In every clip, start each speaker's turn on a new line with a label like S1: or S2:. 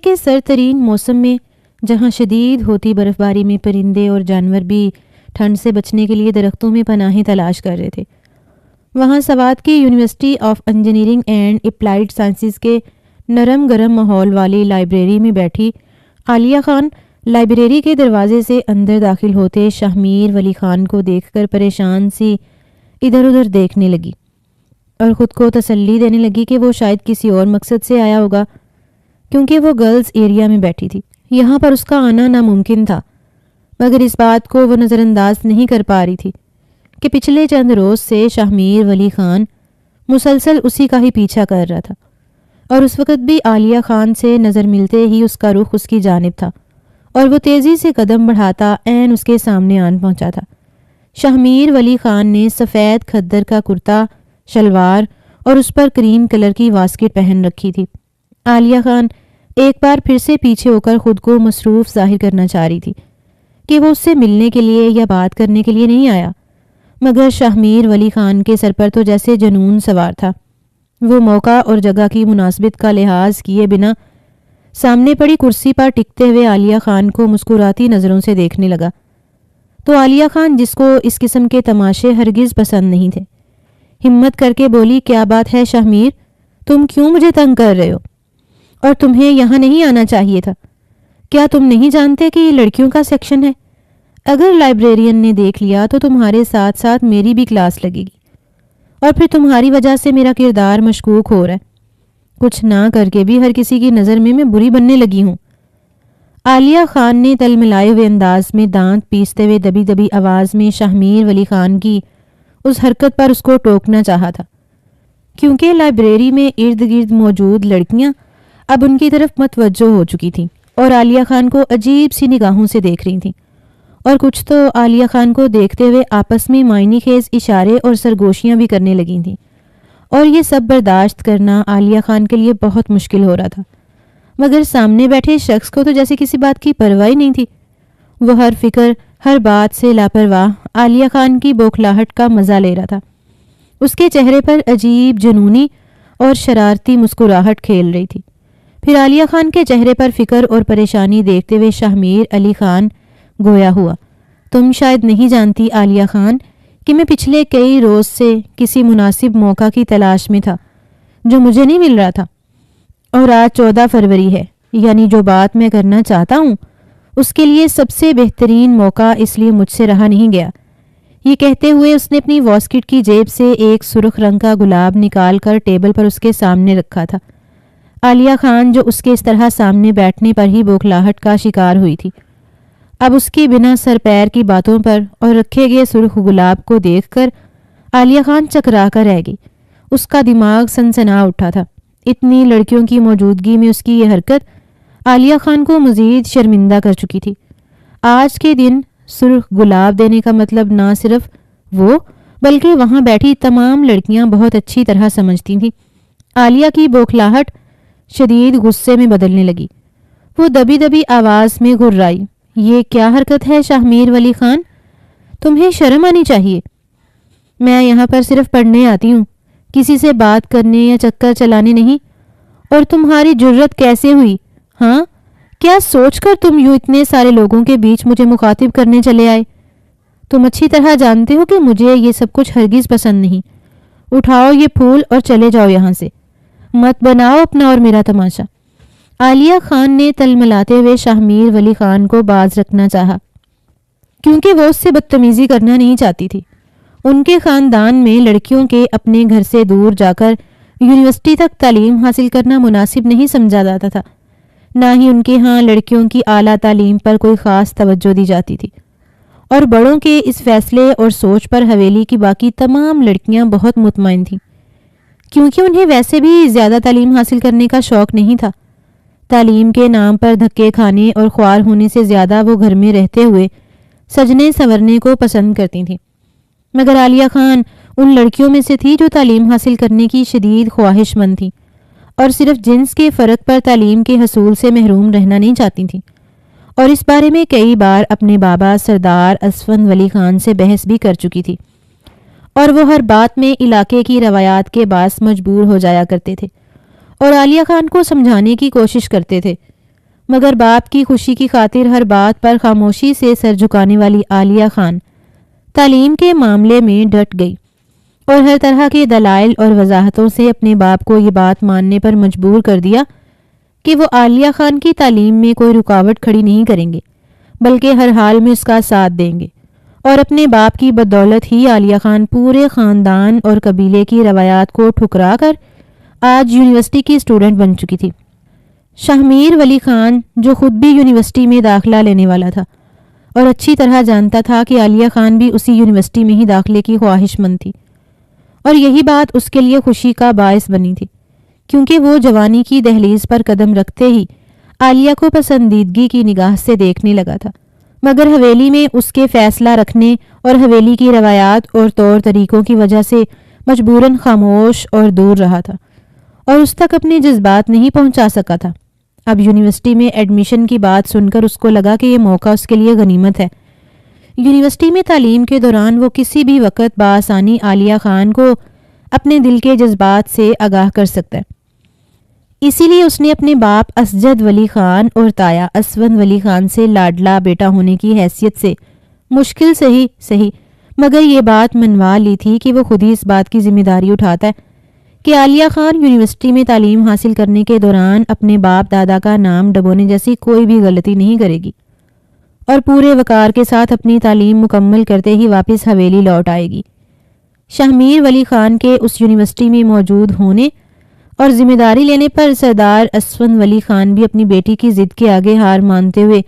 S1: کے سرد ترین موسم میں جہاں شدید ہوتی برف باری میں پرندے اور جانور بھی ٹھنڈ سے بچنے کے لیے درختوں میں پناہیں تلاش کر رہے تھے، وہاں سوات کی university of engineering and applied sciences کے نرم گرم ماحول والی لائبریری میں بیٹھی عالیہ خان لائبریری کے دروازے سے اندر داخل ہوتے شاہ میر ولی خان کو دیکھ کر پریشان سی ادھر ادھر دیکھنے لگی اور خود کو تسلی دینے لگی کہ وہ شاید کسی اور مقصد سے آیا ہوگا، کیونکہ وہ گرلز ایریا میں بیٹھی تھی۔ یہاں پر اس کا آنا ناممکن تھا، مگر اس بات کو وہ نظر انداز نہیں کر پا رہی تھی کہ پچھلے چند روز سے شاہ میر ولی خان مسلسل اسی کا ہی پیچھا کر رہا تھا، اور اس وقت بھی عالیہ خان سے نظر ملتے ہی اس کا رخ اس کی جانب تھا اور وہ تیزی سے قدم بڑھاتا عین اس کے سامنے آن پہنچا تھا۔ شاہ میر ولی خان نے سفید کھدر کا کرتا شلوار اور اس پر کریم کلر کی واسکٹ پہن رکھی تھی۔ عالیہ خان ایک بار پھر سے پیچھے ہو کر خود کو مصروف ظاہر کرنا چاہ رہی تھی کہ وہ اس سے ملنے کے لیے یا بات کرنے کے لیے نہیں آیا، مگر شاہ میر ولی خان کے سر پر تو جیسے جنون سوار تھا۔ وہ موقع اور جگہ کی مناسبت کا لحاظ کیے بنا سامنے پڑی کرسی پر ٹکتے ہوئے عالیہ خان کو مسکراتی نظروں سے دیکھنے لگا۔ تو عالیہ خان، جس کو اس قسم کے تماشے ہرگز پسند نہیں تھے، ہمت کر کے بولی، کیا بات ہے شاہ میر، تم کیوں مجھے تنگ کر رہے ہو؟ اور تمہیں یہاں نہیں آنا چاہیے تھا۔ کیا تم نہیں جانتے کہ یہ لڑکیوں کا سیکشن ہے؟ اگر لائبریرین نے دیکھ لیا تو تمہارے ساتھ ساتھ میری بھی کلاس لگے گی، اور پھر تمہاری وجہ سے میرا کردار مشکوک ہو رہا ہے۔ کچھ نہ کر کے بھی ہر کسی کی نظر میں بری بننے لگی ہوں۔ عالیہ خان نے تل ملائے ہوئے انداز میں دانت پیستے ہوئے دبی دبی آواز میں شاہ میر ولی خان کی اس حرکت پر اس کو ٹوکنا چاہا تھا، کیونکہ لائبریری میں ارد گرد موجود لڑکیاں اب ان کی طرف متوجہ ہو چکی تھیں اور عالیہ خان کو عجیب سی نگاہوں سے دیکھ رہی تھیں، اور کچھ تو عالیہ خان کو دیکھتے ہوئے آپس میں معنی خیز اشارے اور سرگوشیاں بھی کرنے لگی تھیں، اور یہ سب برداشت کرنا عالیہ خان کے لیے بہت مشکل ہو رہا تھا، مگر سامنے بیٹھے شخص کو تو جیسے کسی بات کی پرواہ نہیں تھی۔ وہ ہر فکر، ہر بات سے لاپرواہ عالیہ خان کی بوکھلاہٹ کا مزہ لے رہا تھا۔ اس کے چہرے پر عجیب جنونی اور شرارتی مسکراہٹ کھیل رہی تھی۔ پھر عالیہ خان کے چہرے پر فکر اور پریشانی دیکھتے ہوئے شاہ میر علی خان گویا ہوا، تم شاید نہیں جانتی عالیہ خان کہ میں پچھلے کئی روز سے کسی مناسب موقع کی تلاش میں تھا جو مجھے نہیں مل رہا تھا، اور آج 14 فروری ہے، یعنی جو بات میں کرنا چاہتا ہوں اس کے لیے سب سے بہترین موقع اس لیے مجھ سے رہا نہیں گیا۔ یہ کہتے ہوئے اس نے اپنی واسکٹ کی جیب سے ایک سرخ رنگ کا گلاب نکال کر ٹیبل پر اس کے سامنے رکھا تھا۔ عالیہ خان، جو اس کے اس طرح سامنے بیٹھنے پر ہی بوکھلاہٹ کا شکار ہوئی تھی، اب اس کی بنا سر پیر کی باتوں پر اور رکھے گئے سرخ گلاب کو دیکھ کر عالیہ خان چکرا کر رہ گئی۔ اس کا دماغ سنسنا اٹھا تھا۔ اتنی لڑکیوں کی موجودگی میں اس کی یہ حرکت عالیہ خان کو مزید شرمندہ کر چکی تھی۔ آج کے دن سرخ گلاب دینے کا مطلب نہ صرف وہ بلکہ وہاں بیٹھی تمام لڑکیاں بہت اچھی طرح سمجھتی تھیں۔ عالیہ کی بوکھلاہٹ شدید غصے میں بدلنے لگی۔ وہ دبی دبی آواز میں گھررائی، یہ کیا حرکت ہے شاہ میر ولی خان؟ تمہیں شرم آنی چاہیے۔ میں یہاں پر صرف پڑھنے آتی ہوں، کسی سے بات کرنے یا چکر چلانے نہیں۔ اور تمہاری جرت کیسے ہوئی؟ ہاں، کیا سوچ کر تم یوں اتنے سارے لوگوں کے بیچ مجھے مخاطب کرنے چلے آئے؟ تم اچھی طرح جانتے ہو کہ مجھے یہ سب کچھ ہرگز پسند نہیں۔ اٹھاؤ یہ پھول اور چلے جاؤ یہاں سے، مت بناؤ اپنا اور میرا تماشا۔ عالیہ خان نے تلملاتے ہوئے شاہ میر ولی خان کو باز رکھنا چاہا، کیونکہ وہ اس سے بدتمیزی کرنا نہیں چاہتی تھی۔ ان کے خاندان میں لڑکیوں کے اپنے گھر سے دور جا کر یونیورسٹی تک تعلیم حاصل کرنا مناسب نہیں سمجھا جاتا تھا، نہ ہی ان کے ہاں لڑکیوں کی اعلیٰ تعلیم پر کوئی خاص توجہ دی جاتی تھی، اور بڑوں کے اس فیصلے اور سوچ پر حویلی کی باقی تمام لڑکیاں بہت مطمئن تھیں، کیونکہ انہیں ویسے بھی زیادہ تعلیم حاصل کرنے کا شوق نہیں تھا۔ تعلیم کے نام پر دھکے کھانے اور خوار ہونے سے زیادہ وہ گھر میں رہتے ہوئے سجنے سنورنے کو پسند کرتی تھیں، مگر عالیہ خان ان لڑکیوں میں سے تھی جو تعلیم حاصل کرنے کی شدید خواہش مند تھیں اور صرف جنس کے فرق پر تعلیم کے حصول سے محروم رہنا نہیں چاہتی تھیں، اور اس بارے میں کئی بار اپنے بابا سردار اسفند ولی خان سے بحث بھی کر چکی تھی، اور وہ ہر بات میں علاقے کی روایات کے باعث مجبور ہو جایا کرتے تھے اور عالیہ خان کو سمجھانے کی کوشش کرتے تھے، مگر باپ کی خوشی کی خاطر ہر بات پر خاموشی سے سر جھکانے والی عالیہ خان تعلیم کے معاملے میں ڈٹ گئی اور ہر طرح کے دلائل اور وضاحتوں سے اپنے باپ کو یہ بات ماننے پر مجبور کر دیا کہ وہ عالیہ خان کی تعلیم میں کوئی رکاوٹ کھڑی نہیں کریں گے، بلکہ ہر حال میں اس کا ساتھ دیں گے، اور اپنے باپ کی بدولت ہی عالیہ خان پورے خاندان اور قبیلے کی روایات کو ٹھکرا کر آج یونیورسٹی کی اسٹوڈنٹ بن چکی تھی۔ شاہمیر ولی خان، جو خود بھی یونیورسٹی میں داخلہ لینے والا تھا اور اچھی طرح جانتا تھا کہ عالیہ خان بھی اسی یونیورسٹی میں ہی داخلے کی خواہش مند تھی، اور یہی بات اس کے لیے خوشی کا باعث بنی تھی، کیونکہ وہ جوانی کی دہلیز پر قدم رکھتے ہی عالیہ کو پسندیدگی کی نگاہ سے دیکھنے لگا تھا، مگر حویلی میں اس کے فیصلہ رکھنے اور حویلی کی روایات اور طور طریقوں کی وجہ سے مجبوراً خاموش اور دور رہا تھا اور اس تک اپنے جذبات نہیں پہنچا سکا تھا۔ اب یونیورسٹی میں ایڈمیشن کی بات سن کر اس کو لگا کہ یہ موقع اس کے لیے غنیمت ہے۔ یونیورسٹی میں تعلیم کے دوران وہ کسی بھی وقت بآسانی عالیہ خان کو اپنے دل کے جذبات سے آگاہ کر سکتا ہے۔ اسی لیے اس نے اپنے باپ اسجد ولی خان اور تایا اسود ولی خان سے لاڈلا بیٹا ہونے کی حیثیت سے مشکل سے ہی صحیح مگر یہ بات منوا لی تھی کہ وہ خود ہی اس بات کی ذمہ داری اٹھاتا ہے کہ عالیہ خان یونیورسٹی میں تعلیم حاصل کرنے کے دوران اپنے باپ دادا کا نام ڈبونے جیسی کوئی بھی غلطی نہیں کرے گی اور پورے وقار کے ساتھ اپنی تعلیم مکمل کرتے ہی واپس حویلی لوٹ آئے گی۔ شاہمیر ولی خان کے اس یونیورسٹی میں موجود ہونے اور ذمہ داری لینے پر سردار اسفند ولی خان بھی اپنی بیٹی کی ضد کے آگے ہار مانتے ہوئے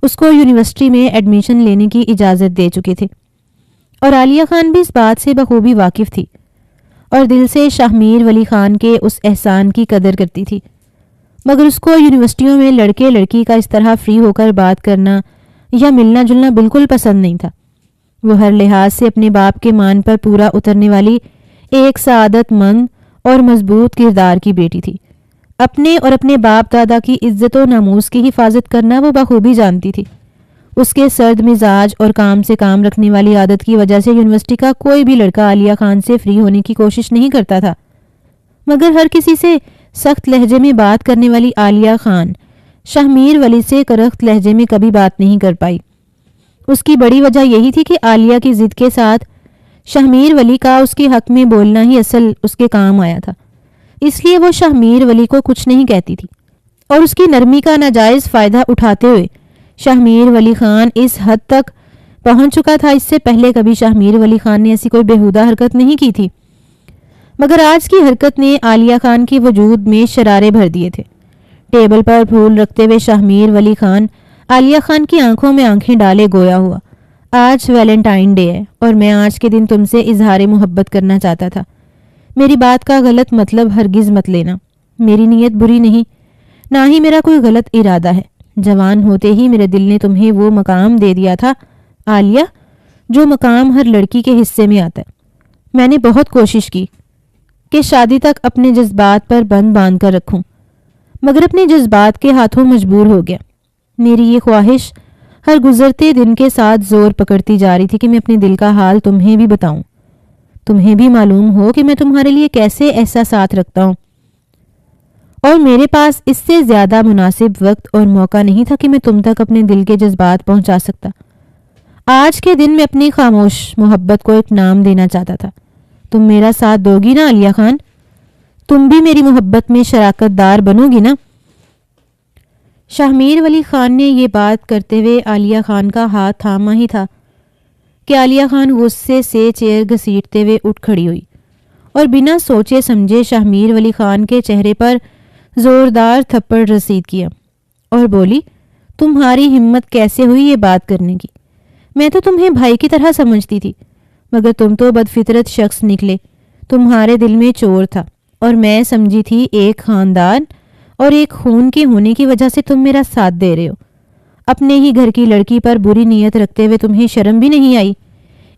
S1: اس کو یونیورسٹی میں ایڈمیشن لینے کی اجازت دے چکے تھے، اور عالیہ خان بھی اس بات سے بخوبی واقف تھی اور دل سے شاہمیر ولی خان کے اس احسان کی قدر کرتی تھی، مگر اس کو یونیورسٹیوں میں لڑکے لڑکی کا اس طرح فری ہو کر بات کرنا یا ملنا جلنا بالکل پسند نہیں تھا۔ وہ ہر لحاظ سے اپنے باپ کے مان پر پورا اترنے والی ایک سعادت مند اور مضبوط کردار کی بیٹی تھی۔ اپنے اور اپنے باپ دادا کی عزت و ناموس کی حفاظت کرنا وہ بخوبی جانتی تھی۔ اس کے سرد مزاج اور کام سے کام رکھنے والی عادت کی وجہ سے یونیورسٹی کا کوئی بھی لڑکا عالیہ خان سے فری ہونے کی کوشش نہیں کرتا تھا، مگر ہر کسی سے سخت لہجے میں بات کرنے والی عالیہ خان شاہمیر ولی سے کرخت لہجے میں کبھی بات نہیں کر پائی۔ اس کی بڑی وجہ یہی تھی کہ عالیہ کی ضد کے ساتھ شاہمیر ولی کا اس کے حق میں بولنا ہی اصل اس کے کام آیا تھا، اس لیے وہ شاہمیر ولی کو کچھ نہیں کہتی تھی، اور اس کی نرمی کا ناجائز فائدہ اٹھاتے ہوئے شاہمیر ولی خان اس حد تک پہنچ چکا تھا۔ اس سے پہلے کبھی شاہمیر ولی خان نے ایسی کوئی بےہودہ حرکت نہیں کی تھی، مگر آج کی حرکت نے عالیہ خان کے وجود میں شرارے بھر دیے تھے۔ ٹیبل پر پھول رکھتے ہوئے شاہمیر ولی خان عالیہ خان کی آنکھوں میں آنکھیں ڈالے گویا ہوا، آج ویلنٹائن ڈے ہے اور میں آج کے دن تم سے اظہار محبت کرنا چاہتا تھا۔ میری بات کا غلط مطلب ہرگز مت لینا، میری نیت بری نہیں، نہ ہی میرا کوئی غلط ارادہ ہے۔ جوان ہوتے ہی میرے دل نے تمہیں وہ مقام دے دیا تھا عالیہ، جو مقام ہر لڑکی کے حصے میں آتا ہے۔ میں نے بہت کوشش کی کہ شادی تک اپنے جذبات پر بند باندھ کر رکھوں، مگر اپنے جذبات کے ہاتھوں مجبور ہو گیا۔ میری یہ خواہش ہر گزرتے دن کے ساتھ زور پکڑتی جا رہی تھی کہ میں اپنے دل کا حال تمہیں بھی بتاؤں، تمہیں بھی معلوم ہو کہ میں تمہارے لیے کیسے احساسات رکھتا ہوں، اور میرے پاس اس سے زیادہ مناسب وقت اور موقع نہیں تھا کہ میں تم تک اپنے دل کے جذبات پہنچا سکتا۔ آج کے دن میں اپنی خاموش محبت کو ایک نام دینا چاہتا تھا۔ تم میرا ساتھ دو گی نا عالیہ خان؟ تم بھی میری محبت میں شراکت دار بنو گی نا؟ شاہمیر ولی خان نے یہ بات کرتے ہوئے عالیہ خان کا ہاتھ تھاما ہی تھا کہ عالیہ خان غصے سے چیئر گھسیٹتے ہوئے اٹھ کھڑی ہوئی اور بنا سوچے سمجھے شاہمیر ولی خان کے چہرے پر زوردار تھپڑ رسید کیا اور بولی، تمہاری ہمت کیسے ہوئی یہ بات کرنے کی؟ میں تو تمہیں بھائی کی طرح سمجھتی تھی، مگر تم تو بدفطرت شخص نکلے۔ تمہارے دل میں چور تھا اور میں سمجھی تھی ایک خاندان اور ایک خون کے ہونے کی وجہ سے تم میرا ساتھ دے رہے ہو۔ اپنے ہی گھر کی لڑکی پر بری نیت رکھتے ہوئے تمہیں شرم بھی نہیں آئی؟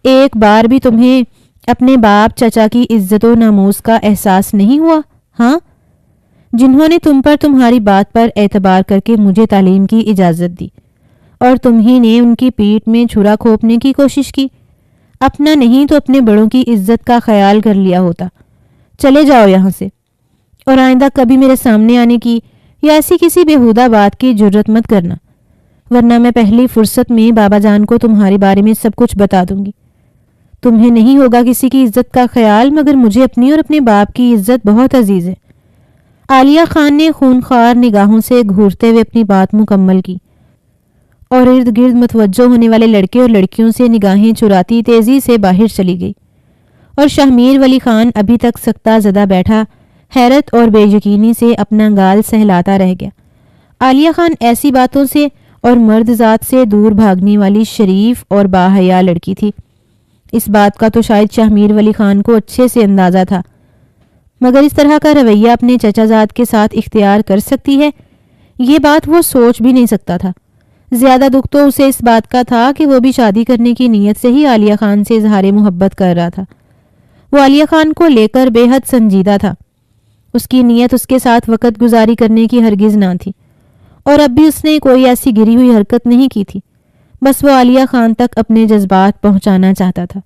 S1: ایک بار بھی تمہیں اپنے باپ چچا کی عزت و ناموس کا احساس نہیں ہوا؟ ہاں، جنہوں نے تم پر تمہاری بات پر اعتبار کر کے مجھے تعلیم کی اجازت دی، اور تم ہی نے ان کی پیٹھ میں چھرا کھوپنے کی کوشش کی۔ اپنا نہیں تو اپنے بڑوں کی عزت کا خیال کر لیا ہوتا۔ چلے جاؤ یہاں سے، اور آئندہ کبھی میرے سامنے آنے کی یا ایسی کسی بیہودہ بات کی جرت مت کرنا، ورنہ میں پہلی فرصت میں بابا جان کو تمہارے بارے میں سب کچھ بتا دوں گی۔ تمہیں نہیں ہوگا کسی کی عزت کا خیال، مگر مجھے اپنی اور اپنے باپ کی عزت بہت عزیز ہے۔ عالیہ خان نے خونخوار نگاہوں سے گھورتے ہوئے اپنی بات مکمل کی اور ارد گرد متوجہ ہونے والے لڑکے اور لڑکیوں سے نگاہیں چراتی تیزی سے باہر چلی گئی، اور شاہمیر ولی خان ابھی تک سکتہ زدہ بیٹھا حیرت اور بے یقینی سے اپنا گال سہلاتا رہ گیا۔ عالیہ خان ایسی باتوں سے اور مرد ذات سے دور بھاگنے والی شریف اور باحیا لڑکی تھی۔ اس بات کا تو شاید شاہمیر ولی خان کو اچھے سے اندازہ تھا، مگر اس طرح کا رویہ اپنے چچا زاد کے ساتھ اختیار کر سکتی ہے، یہ بات وہ سوچ بھی نہیں سکتا تھا۔ زیادہ دکھ تو اسے اس بات کا تھا کہ وہ بھی شادی کرنے کی نیت سے ہی عالیہ خان سے اظہار محبت کر رہا تھا۔ وہ عالیہ خان کو لے کر بے حد سنجیدہ تھا۔ اس کی نیت اس کے ساتھ وقت گزاری کرنے کی ہرگز نہ تھی، اور اب بھی اس نے کوئی ایسی گری ہوئی حرکت نہیں کی تھی۔ بس وہ عالیہ خان تک اپنے جذبات پہنچانا چاہتا تھا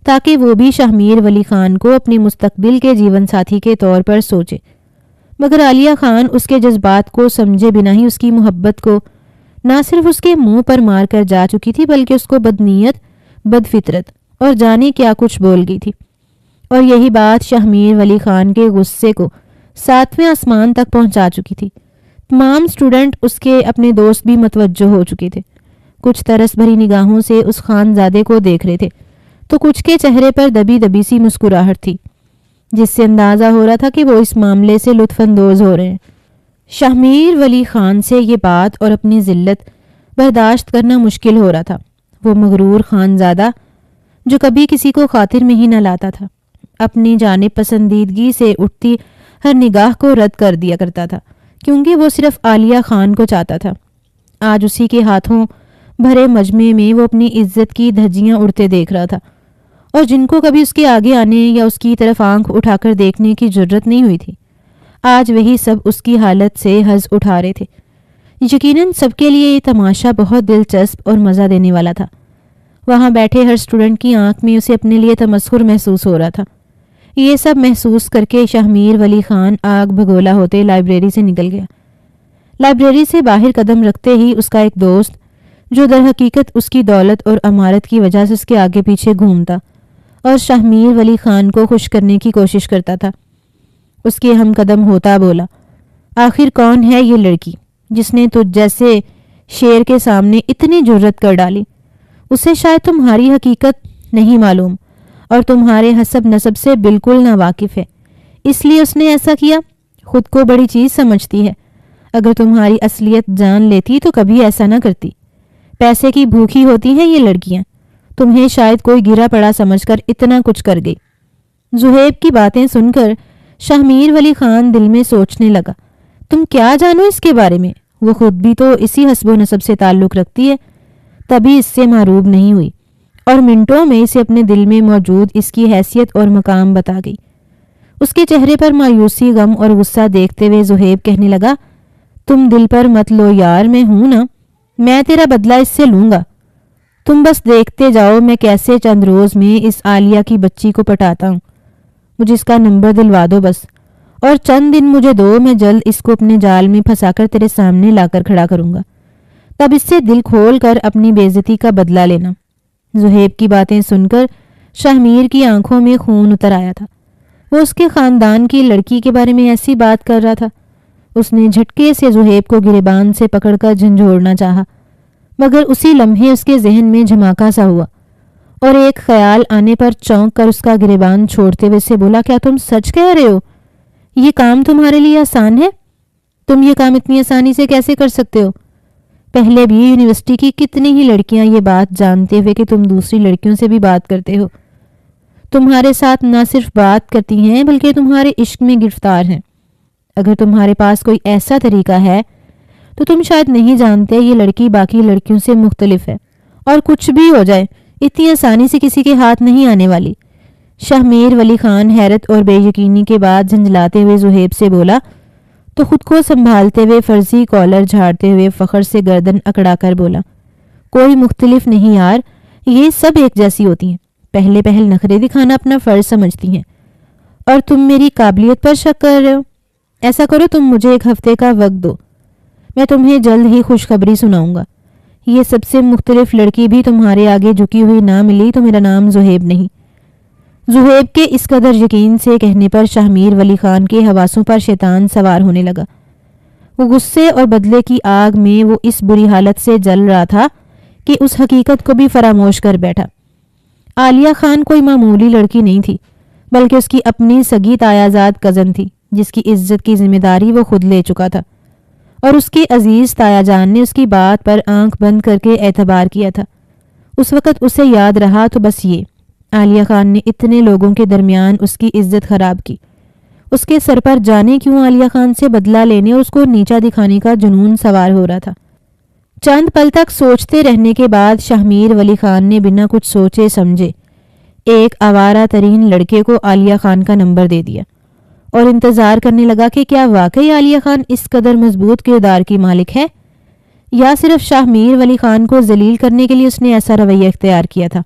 S1: تاکہ وہ بھی شاہمیر ولی خان کو اپنے مستقبل کے جیون ساتھی کے طور پر سوچے، مگر عالیہ خان اس کے جذبات کو سمجھے بنا ہی اس کی محبت کو نہ صرف اس کے منہ پر مار کر جا چکی تھی، بلکہ اس کو بدنیت، بد فطرت اور جانے کیا کچھ بول گئی تھی۔ اور یہی بات شاہمیر ولی خان کے غصے کو 7ویں آسمان تک پہنچا چکی تھی۔ تمام اسٹوڈنٹ اس کے اپنے دوست بھی متوجہ ہو چکے تھے، کچھ ترس بھری نگاہوں سے اس خانزادے کو دیکھ رہے تھے، تو کچھ کے چہرے پر دبی دبی سی مسکراہٹ تھی، جس سے اندازہ ہو رہا تھا کہ وہ اس معاملے سے لطف اندوز ہو رہے ہیں۔ شاہمیر ولی خان سے یہ بات اور اپنی ذلت برداشت کرنا مشکل ہو رہا تھا۔ وہ مغرور خانزادہ جو کبھی کسی کو خاطر میں ہی نہ لاتا تھا، اپنی جانب پسندیدگی سے اٹھتی ہر نگاہ کو رد کر دیا کرتا تھا، کیونکہ وہ صرف عالیہ خان کو چاہتا تھا۔ آج اسی کے ہاتھوں بھرے مجمع میں وہ اپنی عزت کی دھجیاں اڑتے دیکھ رہا تھا، اور جن کو کبھی اس کے آگے آنے یا اس کی طرف آنکھ اٹھا کر دیکھنے کی جرت نہیں ہوئی تھی، آج وہی سب اس کی حالت سے حظ اٹھا رہے تھے۔ یقیناً سب کے لیے یہ تماشا بہت دلچسپ اور مزہ دینے والا تھا۔ وہاں بیٹھے ہر اسٹوڈنٹ کی آنکھ میں اسے اپنے لیے تمسخر محسوس ہو رہا تھا۔ یہ سب محسوس کر کے شاہمیر ولی خان آگ بھگولا ہوتے لائبریری سے نکل گیا۔ لائبریری سے باہر قدم رکھتے ہی اس کا ایک دوست، جو در حقیقت اس کی دولت اور امارت کی وجہ سے اس کے آگے پیچھے گھومتا اور شاہمیر ولی خان کو خوش کرنے کی کوشش کرتا تھا، اس کے ہم قدم ہوتا بولا، آخر کون ہے یہ لڑکی جس نے تجھ جیسے شیر کے سامنے اتنی جرت کر ڈالی؟ اسے شاید تمہاری حقیقت نہیں معلوم اور تمہارے حسب نسب سے بالکل ناواقف ہے، اس لیے اس نے ایسا کیا۔ خود کو بڑی چیز سمجھتی ہے، اگر تمہاری اصلیت جان لیتی تو کبھی ایسا نہ کرتی۔ پیسے کی بھوکی ہوتی ہیں یہ لڑکیاں، تمہیں شاید کوئی گرا پڑا سمجھ کر اتنا کچھ کر گئی۔ زہیب کی باتیں سن کر شاہمیر ولی خان دل میں سوچنے لگا، تم کیا جانو اس کے بارے میں؟ وہ خود بھی تو اسی حسب و نسب سے تعلق رکھتی ہے، تبھی اس سے معروب نہیں ہوئی، اور منٹوں میں اسے اپنے دل میں موجود اس کی حیثیت اور مقام بتا گئی۔ اس کے چہرے پر مایوسی، غم اور غصہ دیکھتے ہوئے زہیب کہنے لگا، تم دل پر مت لو یار، میں ہوں نا، میں تیرا بدلہ اس سے لوں گا۔ تم بس دیکھتے جاؤ میں کیسے چند روز میں اس عالیہ کی بچی کو پٹاتا ہوں۔ مجھے اس کا نمبر دلوا دو بس، اور چند دن مجھے دو، میں جلد اس کو اپنے جال میں پھنسا کر تیرے سامنے لا کر کھڑا کروں گا، تب اس سے دل کھول کر اپنی بے عزتی کا بدلہ لینا۔ زہیب کی باتیں سن کر شاہمیر کی آنکھوں میں خون اتر آیا تھا۔ وہ اس کے خاندان کی لڑکی کے بارے میں ایسی بات کر رہا تھا۔ اس نے جھٹکے سے زہیب کو گریبان سے پکڑ کر جھنجھوڑنا چاہا، مگر اسی لمحے اس کے ذہن میں جھماکا سا ہوا، اور ایک خیال آنے پر چونک کر اس کا گریبان چھوڑتے ہوئے سے بولا، کیا تم سچ کہہ رہے ہو؟ یہ کام تمہارے لیے آسان ہے؟ تم یہ کام اتنی آسانی سے کیسے کر سکتے ہو؟ پہلے بھی یونیورسٹی کی کتنی ہی لڑکیاں یہ بات جانتے ہوئے کہ تم دوسری لڑکیوں سے بھی بات کرتے ہو، تمہارے ساتھ نہ صرف بات کرتی ہیں بلکہ تمہارے عشق میں گرفتار ہیں۔ اگر تمہارے پاس کوئی ایسا طریقہ ہے تو تم شاید نہیں جانتے یہ لڑکی باقی لڑکیوں سے مختلف ہے، اور کچھ بھی ہو جائے اتنی آسانی سے کسی کے ہاتھ نہیں آنے والی۔ شاہمیر ولی خان حیرت اور بے یقینی کے بعد جھنجھلاتے ہوئے زہیب سے بولا، تو خود کو سنبھالتے ہوئے فرضی کالر جھاڑتے ہوئے فخر سے گردن اکڑا کر بولا، کوئی مختلف نہیں یار، یہ سب ایک جیسی ہوتی ہیں، پہلے نخرے دکھانا اپنا فرض سمجھتی ہیں، اور تم میری قابلیت پر شک کر رہے ہو؟ ایسا کرو تم مجھے 1 ہفتے کا وقت دو، میں تمہیں جلد ہی خوشخبری سناؤں گا۔ یہ سب سے مختلف لڑکی بھی تمہارے آگے جھکی ہوئی نہ ملی تو میرا نام زہیب نہیں۔ زہیب کے اس قدر یقین سے کہنے پر شاہمیر ولی خان کے حواسوں پر شیطان سوار ہونے لگا۔ وہ غصے اور بدلے کی آگ میں وہ اس بری حالت سے جل رہا تھا کہ اس حقیقت کو بھی فراموش کر بیٹھا۔ عالیہ خان کوئی معمولی لڑکی نہیں تھی، بلکہ اس کی اپنی سگی تایازاد کزن تھی، جس کی عزت کی ذمہ داری وہ خود لے چکا تھا، اور اس کی عزیز تایا جان نے اس کی بات پر آنکھ بند کر کے اعتبار کیا تھا۔ اس وقت اسے یاد رہا تو بس یہ، عالیہ خان نے اتنے لوگوں کے درمیان اس کی عزت خراب کی۔ اس کے سر پر جانے کیوں عالیہ خان سے بدلہ لینے اور اس کو نیچا دکھانے کا جنون سوار ہو رہا تھا۔ چند پل تک سوچتے رہنے کے بعد شاہمیر ولی خان نے بنا کچھ سوچے سمجھے ایک آوارہ ترین لڑکے کو عالیہ خان کا نمبر دے دیا اور انتظار کرنے لگا کہ کیا واقعی عالیہ خان اس قدر مضبوط کردار کی مالک ہے، یا صرف شاہمیر ولی خان کو ذلیل کرنے کے لیے اس نے ایسا رویہ اختیار کیا تھا۔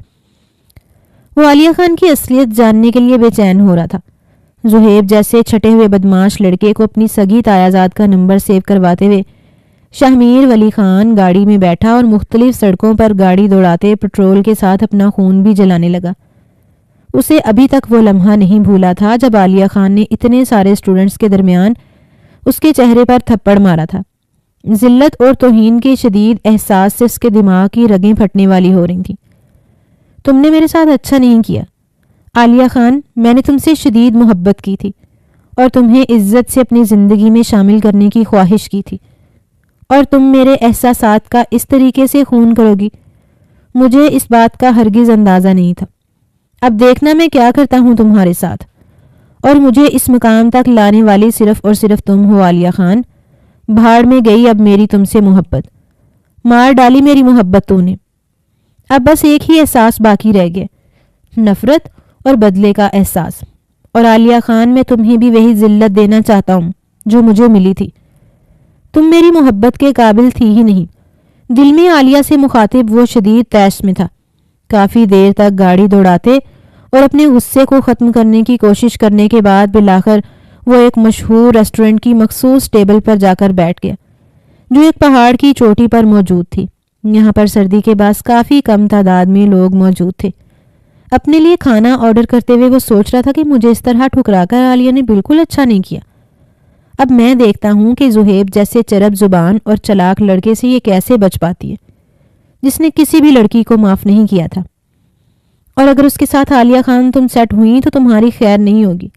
S1: وہ عالیہ خان کی اصلیت جاننے کے لیے بے چین ہو رہا تھا۔ زہیب جیسے چھٹے ہوئے بدماش لڑکے کو اپنی سگی تایازاد کا نمبر سیو کرواتے ہوئے شاہمیر ولی خان گاڑی میں بیٹھا اور مختلف سڑکوں پر گاڑی دوڑاتے پٹرول کے ساتھ اپنا خون بھی جلانے لگا۔ اسے ابھی تک وہ لمحہ نہیں بھولا تھا جب عالیہ خان نے اتنے سارے اسٹوڈنٹس کے درمیان اس کے چہرے پر تھپڑ مارا تھا۔ ذلت اور توہین کے شدید احساس سے اس کے دماغ کی رگیں پھٹنے والی ہو رہی تھیں۔ تم نے میرے ساتھ اچھا نہیں کیا عالیہ خان، میں نے تم سے شدید محبت کی تھی اور تمہیں عزت سے اپنی زندگی میں شامل کرنے کی خواہش کی تھی، اور تم میرے احساسات کا اس طریقے سے خون کرو گی، مجھے اس بات کا ہرگز اندازہ نہیں تھا۔ اب دیکھنا میں کیا کرتا ہوں تمہارے ساتھ، اور مجھے اس مقام تک لانے والی صرف اور صرف تم ہو عالیہ خان۔ بھاڑ میں گئی اب میری تم سے محبت، مار ڈالی میری محبت تو نے۔ اب بس ایک ہی احساس باقی رہ گیا، نفرت اور بدلے کا احساس، اور عالیہ خان میں تمہیں بھی وہی ذلت دینا چاہتا ہوں جو مجھے ملی تھی۔ تم میری محبت کے قابل تھی ہی نہیں۔ دل میں عالیہ سے مخاطب وہ شدید طیش میں تھا۔ کافی دیر تک گاڑی دوڑاتے اور اپنے غصے کو ختم کرنے کی کوشش کرنے کے بعد بالآخر وہ ایک مشہور ریسٹورنٹ کی مخصوص ٹیبل پر جا کر بیٹھ گیا، جو ایک پہاڑ کی چوٹی پر موجود تھی۔ یہاں پر سردی کے باعث کافی کم تعداد میں لوگ موجود تھے۔ اپنے لیے کھانا آرڈر کرتے ہوئے وہ سوچ رہا تھا کہ مجھے اس طرح ٹھکرا کر عالیہ نے بالکل اچھا نہیں کیا۔ اب میں دیکھتا ہوں کہ زہیب جیسے چرب زبان اور چلاک لڑکے سے یہ کیسے بچ پاتی ہے، جس نے کسی بھی لڑکی کو معاف نہیں کیا تھا، اور اگر اس کے ساتھ عالیہ خان تم سیٹ ہوئی تو تمہاری خیر نہیں ہوگی۔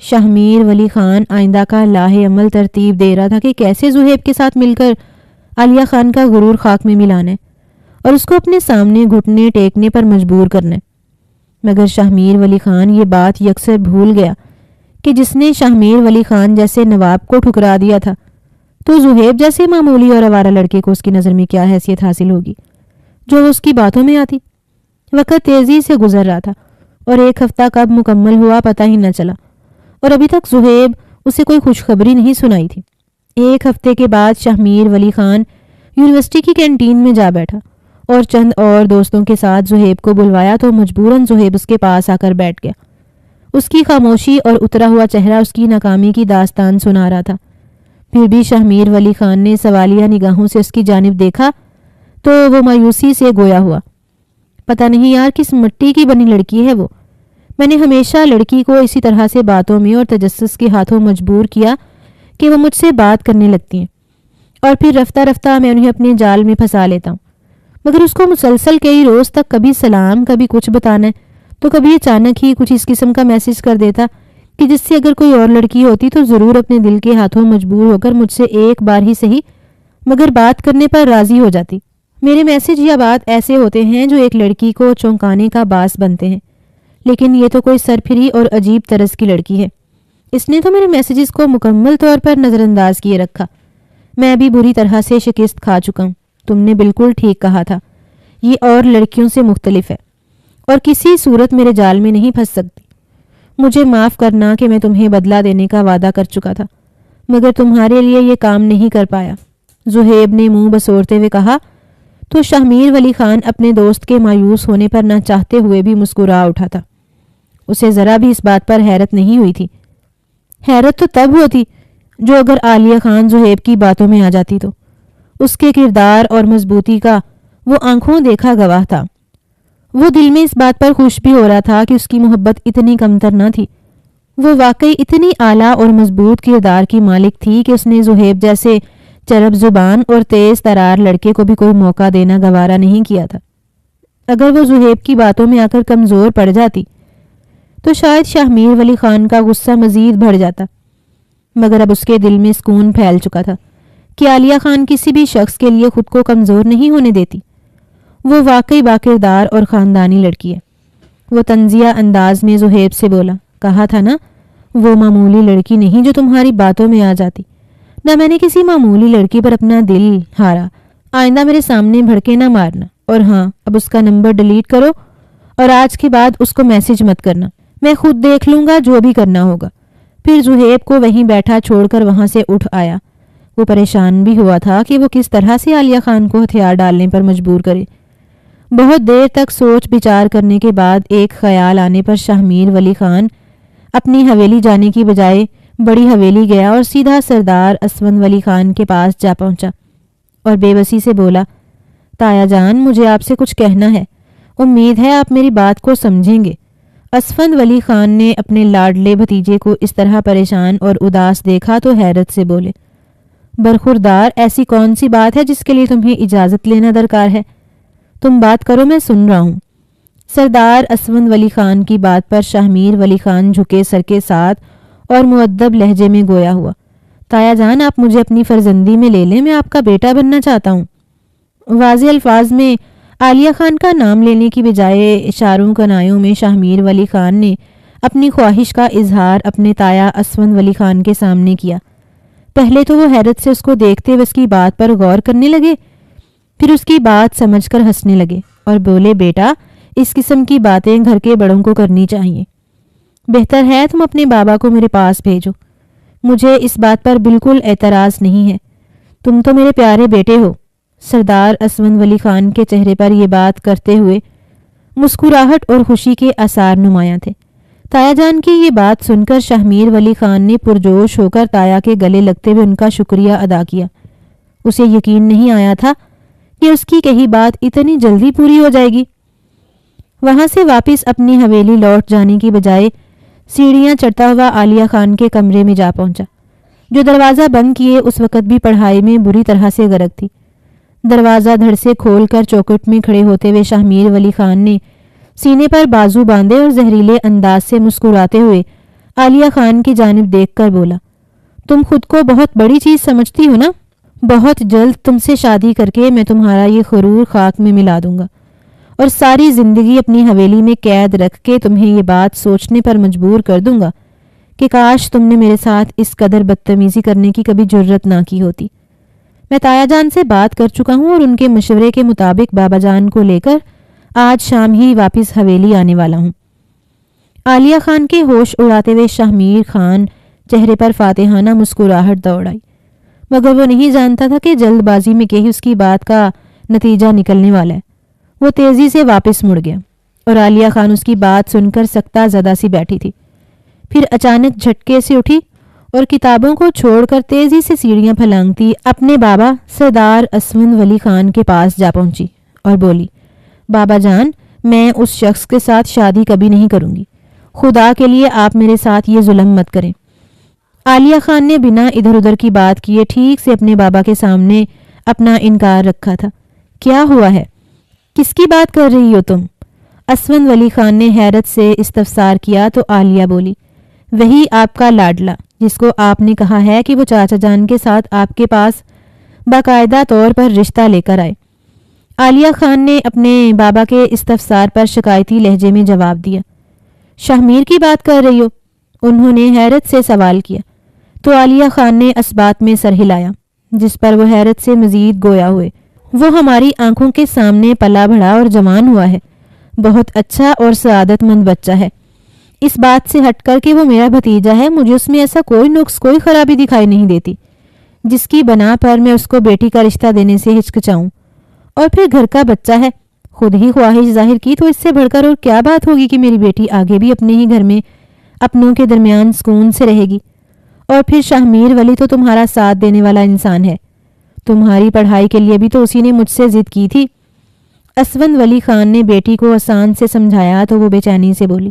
S1: شاہمیر ولی خان آئندہ کا لاہ عمل ترتیب دے رہا تھا کہ کیسے زہیب کے ساتھ مل کر عالیہ خان کا غرور خاک میں ملانا ہے اور اس کو اپنے سامنے گھٹنے ٹیکنے پر مجبور کرنا ہے۔ مگر شاہمیر ولی خان یہ بات یکسر بھول گیا کہ جس نے شاہمیر ولی خان جیسے نواب کو ٹھکرا دیا تھا، تو زہیب جیسے معمولی اور آوارہ لڑکے کو اس کی نظر میں کیا حیثیت حاصل ہوگی جو اس کی باتوں میں آتی۔ وقت تیزی سے گزر رہا تھا اور 1 ہفتہ کب مکمل ہوا پتہ ہی نہ چلا، اور ابھی تک زہیب اسے کوئی خوشخبری نہیں سنائی تھی۔ 1 ہفتے کے بعد شاہمیر ولی خان یونیورسٹی کی کینٹین میں جا بیٹھا اور چند اور دوستوں کے ساتھ زہیب کو بلوایا تو مجبوراً زہیب اس کے پاس آ کر بیٹھ گیا۔ اس کی خاموشی اور اترا ہوا چہرہ اس کی ناکامی کی داستان سنا رہا تھا۔ پھر بھی شاہمیر ولی خان نے سوالیہ نگاہوں سے اس کی جانب دیکھا تو وہ مایوسی سے گویا ہوا۔ پتہ نہیں یار کس مٹی کی بنی لڑکی ہے وہ۔ میں نے ہمیشہ لڑکی کو اسی طرح سے باتوں میں اور تجسس کے ہاتھوں مجبور کیا کہ وہ مجھ سے بات کرنے لگتی ہیں، اور پھر رفتہ رفتہ میں انہیں اپنے جال میں پھنسا لیتا ہوں۔ مگر اس کو مسلسل کئی روز تک کبھی سلام، کبھی کچھ بتانا ہے، تو کبھی اچانک ہی کچھ اس قسم کا میسج کر دیتا کہ جس سے اگر کوئی اور لڑکی ہوتی تو ضرور اپنے دل کے ہاتھوں مجبور ہو کر مجھ سے ایک بار ہی صحیح مگر بات کرنے پر راضی ہو جاتی۔ میرے میسج یا بات ایسے ہوتے ہیں جو ایک لڑکی کو چونکانے کا باعث بنتے ہیں، لیکن یہ تو کوئی سرپھری اور عجیب طرز کی لڑکی ہے۔ اس نے تو میرے میسیجز کو مکمل طور پر نظر انداز کیے رکھا۔ میں ابھی بری طرح سے شکست کھا چکا ہوں۔ تم نے بالکل ٹھیک کہا تھا، یہ اور لڑکیوں سے مختلف ہے اور کسی صورت میرے جال میں نہیں پھنس سکتی۔ مجھے معاف کرنا کہ میں تمہیں بدلہ دینے کا وعدہ کر چکا تھا، مگر تمہارے لیے یہ کام نہیں کر پایا، زہیب نے منہ بسورتے ہوئے کہا تو شاہمیر ولی خان اپنے دوست کے مایوس ہونے پر نہ چاہتے ہوئے بھی مسکرا اٹھا تھا۔ اسے ذرا بھی اس بات پر حیرت نہیں ہوئی تھی۔ حیرت تو تب ہوتی جو اگر عالیہ خان زہیب کی باتوں میں آ جاتی تو اس کے کردار اور مضبوطی کا وہ آنکھوں دیکھا گواہ تھا۔ وہ دل میں اس بات پر خوش بھی ہو رہا تھا کہ اس کی محبت اتنی کمتر نہ تھی۔ وہ واقعی اتنی اعلیٰ اور مضبوط کردار کی مالک تھی کہ اس نے زہیب جیسے چرب زبان اور تیز ترار لڑکے کو بھی کوئی موقع دینا گوارا نہیں کیا تھا۔ اگر وہ زہیب کی باتوں میں آ کر کمزور پڑ جاتی تو شاید شاہ میر ولی خان کا غصہ مزید بڑھ جاتا، مگر اب اس کے دل میں سکون پھیل چکا تھا کہ عالیہ خان کسی بھی شخص کے لیے خود کو کمزور نہیں ہونے دیتی۔ وہ واقعی باکردار اور خاندانی لڑکی ہے۔ وہ طنزیہ انداز میں زہیب سے بولا، کہا تھا نا وہ معمولی لڑکی نہیں جو تمہاری باتوں میں آ جاتی۔ نہ میں نے کسی معمولی لڑکی پر اپنا دل ہارا۔ آئندہ میرے سامنے بھڑکے نہ مارنا، اور ہاں اب اس کا نمبر ڈیلیٹ کرو اور آج کے بعد اس کو میسج مت کرنا۔ میں خود دیکھ لوں گا جو بھی کرنا ہوگا۔ پھر زہیب کو وہیں بیٹھا چھوڑ کر وہاں سے اٹھ آیا۔ وہ پریشان بھی ہوا تھا کہ وہ کس طرح سے عالیہ خان کو ہتھیار ڈالنے پر مجبور کرے۔ بہت دیر تک سوچ بچار کرنے کے بعد ایک خیال آنے پر شاہ میر ولی خان اپنی حویلی جانے کی بجائے بڑی حویلی گیا اور سیدھا سردار اسفند ولی خان کے پاس جا پہنچا اور بے بسی سے بولا، تایا جان مجھے آپ سے کچھ کہنا ہے، امید ہے آپ میری بات کو سمجھیں گے۔ اسفند ولی خان نے اپنے لاڈلے بھتیجے کو اس طرح پریشان اور اداس دیکھا تو حیرت سے بولے، برخوردار ایسی کون سی بات ہے جس کے لیے تمہیں اجازت لینا درکار ہے؟ تم بات کرو، میں سن رہا ہوں۔ سردار اسفند ولی خان کی بات پر شاہ میر ولی خان جھکے سر کے ساتھ اور مؤدب لہجے میں گویا ہوا، تایا جان آپ مجھے اپنی فرزندی میں لے لیں، میں آپ کا بیٹا بننا چاہتا ہوں۔ واضح الفاظ میں عالیہ خان کا نام لینے کی بجائے اشاروں کنایوں میں شاہ میر ولی خان نے اپنی خواہش کا اظہار اپنے تایا اسفند ولی خان کے سامنے کیا۔ پہلے تو وہ حیرت سے اس کو دیکھتے ہوئے اس کی بات پر غور کرنے لگے، پھر اس کی بات سمجھ کر ہنسنے لگے اور بولے، بیٹا اس قسم کی باتیں گھر کے بڑوں کو کرنی چاہیے۔ بہتر ہے تم اپنے بابا کو میرے پاس بھیجو، مجھے اس بات پر بالکل اعتراض نہیں ہے، تم تو میرے پیارے بیٹے ہو۔ سردار اسفند ولی خان کے چہرے پر یہ بات کرتے ہوئے مسکراہٹ اور خوشی کے آثار نمایاں تھے۔ تایا جان کی یہ بات سن کر شاہ میر ولی خان نے پرجوش ہو کر تایا کے گلے لگتے ہوئے ان کا شکریہ ادا کیا۔ اسے یقین نہیں آیا تھا کہ اس کی کہی بات اتنی جلدی پوری ہو جائے گی۔ وہاں سے واپس اپنی حویلی لوٹ جانے کی بجائے سیڑھیاں چڑھتا ہوا عالیہ خان کے کمرے میں جا پہنچا، جو دروازہ بند کیے اس وقت بھی پڑھائی میں بری طرح سے غرق تھی۔ دروازہ دھڑ سے کھول کر چوکھٹ میں کھڑے ہوتے ہوئے شاہ میر ولی خان نے سینے پر بازو باندھے اور زہریلے انداز سے مسکراتے ہوئے عالیہ خان کی جانب دیکھ کر بولا، تم خود کو بہت بڑی چیز سمجھتی ہو نا؟ بہت جلد تم سے شادی کر کے میں تمہارا یہ غرور خاک میں ملا دوں گا اور ساری زندگی اپنی حویلی میں قید رکھ کے تمہیں یہ بات سوچنے پر مجبور کر دوں گا کہ کاش تم نے میرے ساتھ اس قدر بدتمیزی کرنے کی کبھی جرت نہ کی ہوتی۔ میں تایا جان سے بات کر چکا ہوں اور ان کے مشورے کے مطابق بابا جان کو لے کر آج شام ہی واپس حویلی آنے والا ہوں۔ عالیہ خان کے ہوش اڑاتے ہوئے شاہ میر خان چہرے پر فاتحانہ مسکراہٹ دوڑ آئی، مگر وہ نہیں جانتا تھا کہ جلد بازی میں کہی اس کی بات کا نتیجہ نکلنے والا ہے۔ وہ تیزی سے واپس مڑ گیا اور عالیہ خان اس کی بات سن کر سکتہ زدہ سی بیٹھی تھی۔ پھر اچانک جھٹکے سے اٹھی اور کتابوں کو چھوڑ کر تیزی سے سیڑھیاں پھلانگتی اپنے بابا سردار اسفند ولی خان کے پاس جا پہنچی اور بولی، بابا جان میں اس شخص کے ساتھ شادی کبھی نہیں کروں گی، خدا کے لیے آپ میرے ساتھ یہ ظلم مت کریں۔ عالیہ خان نے بنا ادھر ادھر کی بات کیے ٹھیک سے اپنے بابا کے سامنے اپنا انکار رکھا تھا۔ کیا ہوا ہے؟ کس کی بات کر رہی ہو تم؟ اسفند ولی خان نے حیرت سے استفسار کیا تو عالیہ بولی، وہی آپ کا لاڈلا جس کو آپ نے کہا ہے کہ وہ چاچا جان کے ساتھ آپ کے پاس باقاعدہ طور پر رشتہ لے کر آئے۔ عالیہ خان نے اپنے بابا کے استفسار پر شکایتی لہجے میں جواب دیا۔ شاہ میر کی بات کر رہی ہو؟ انہوں نے حیرت سے سوال کیا تو عالیہ خان نے اسبات میں سر ہلایا، جس پر وہ حیرت سے مزید گویا ہوئے، وہ ہماری آنکھوں کے سامنے پلا بڑھا اور جوان ہوا ہے، بہت اچھا اور سعادت مند بچہ ہے۔ اس بات سے ہٹ کر کہ وہ میرا بھتیجا ہے، مجھے اس میں ایسا کوئی نقص کوئی خرابی دکھائی نہیں دیتی جس کی بنا پر میں اس کو بیٹی کا رشتہ دینے سے ہچکچاؤں۔ اور پھر گھر کا بچہ ہے، خود ہی خواہش ظاہر کی تو اس سے بڑھ کر اور کیا بات ہوگی کہ میری بیٹی آگے بھی اپنے ہی گھر میں اپنوں کے درمیان سکون سے رہے گی اور پھر شاہ میر ولی تو تمہارا ساتھ دینے والا انسان ہے، تمہاری پڑھائی کے لیے بھی تو اسی نے مجھ سے ضد کی تھی۔ اسفند ولی خان نے بیٹی کو آسان سے سمجھایا تو وہ بے چینی سے بولی،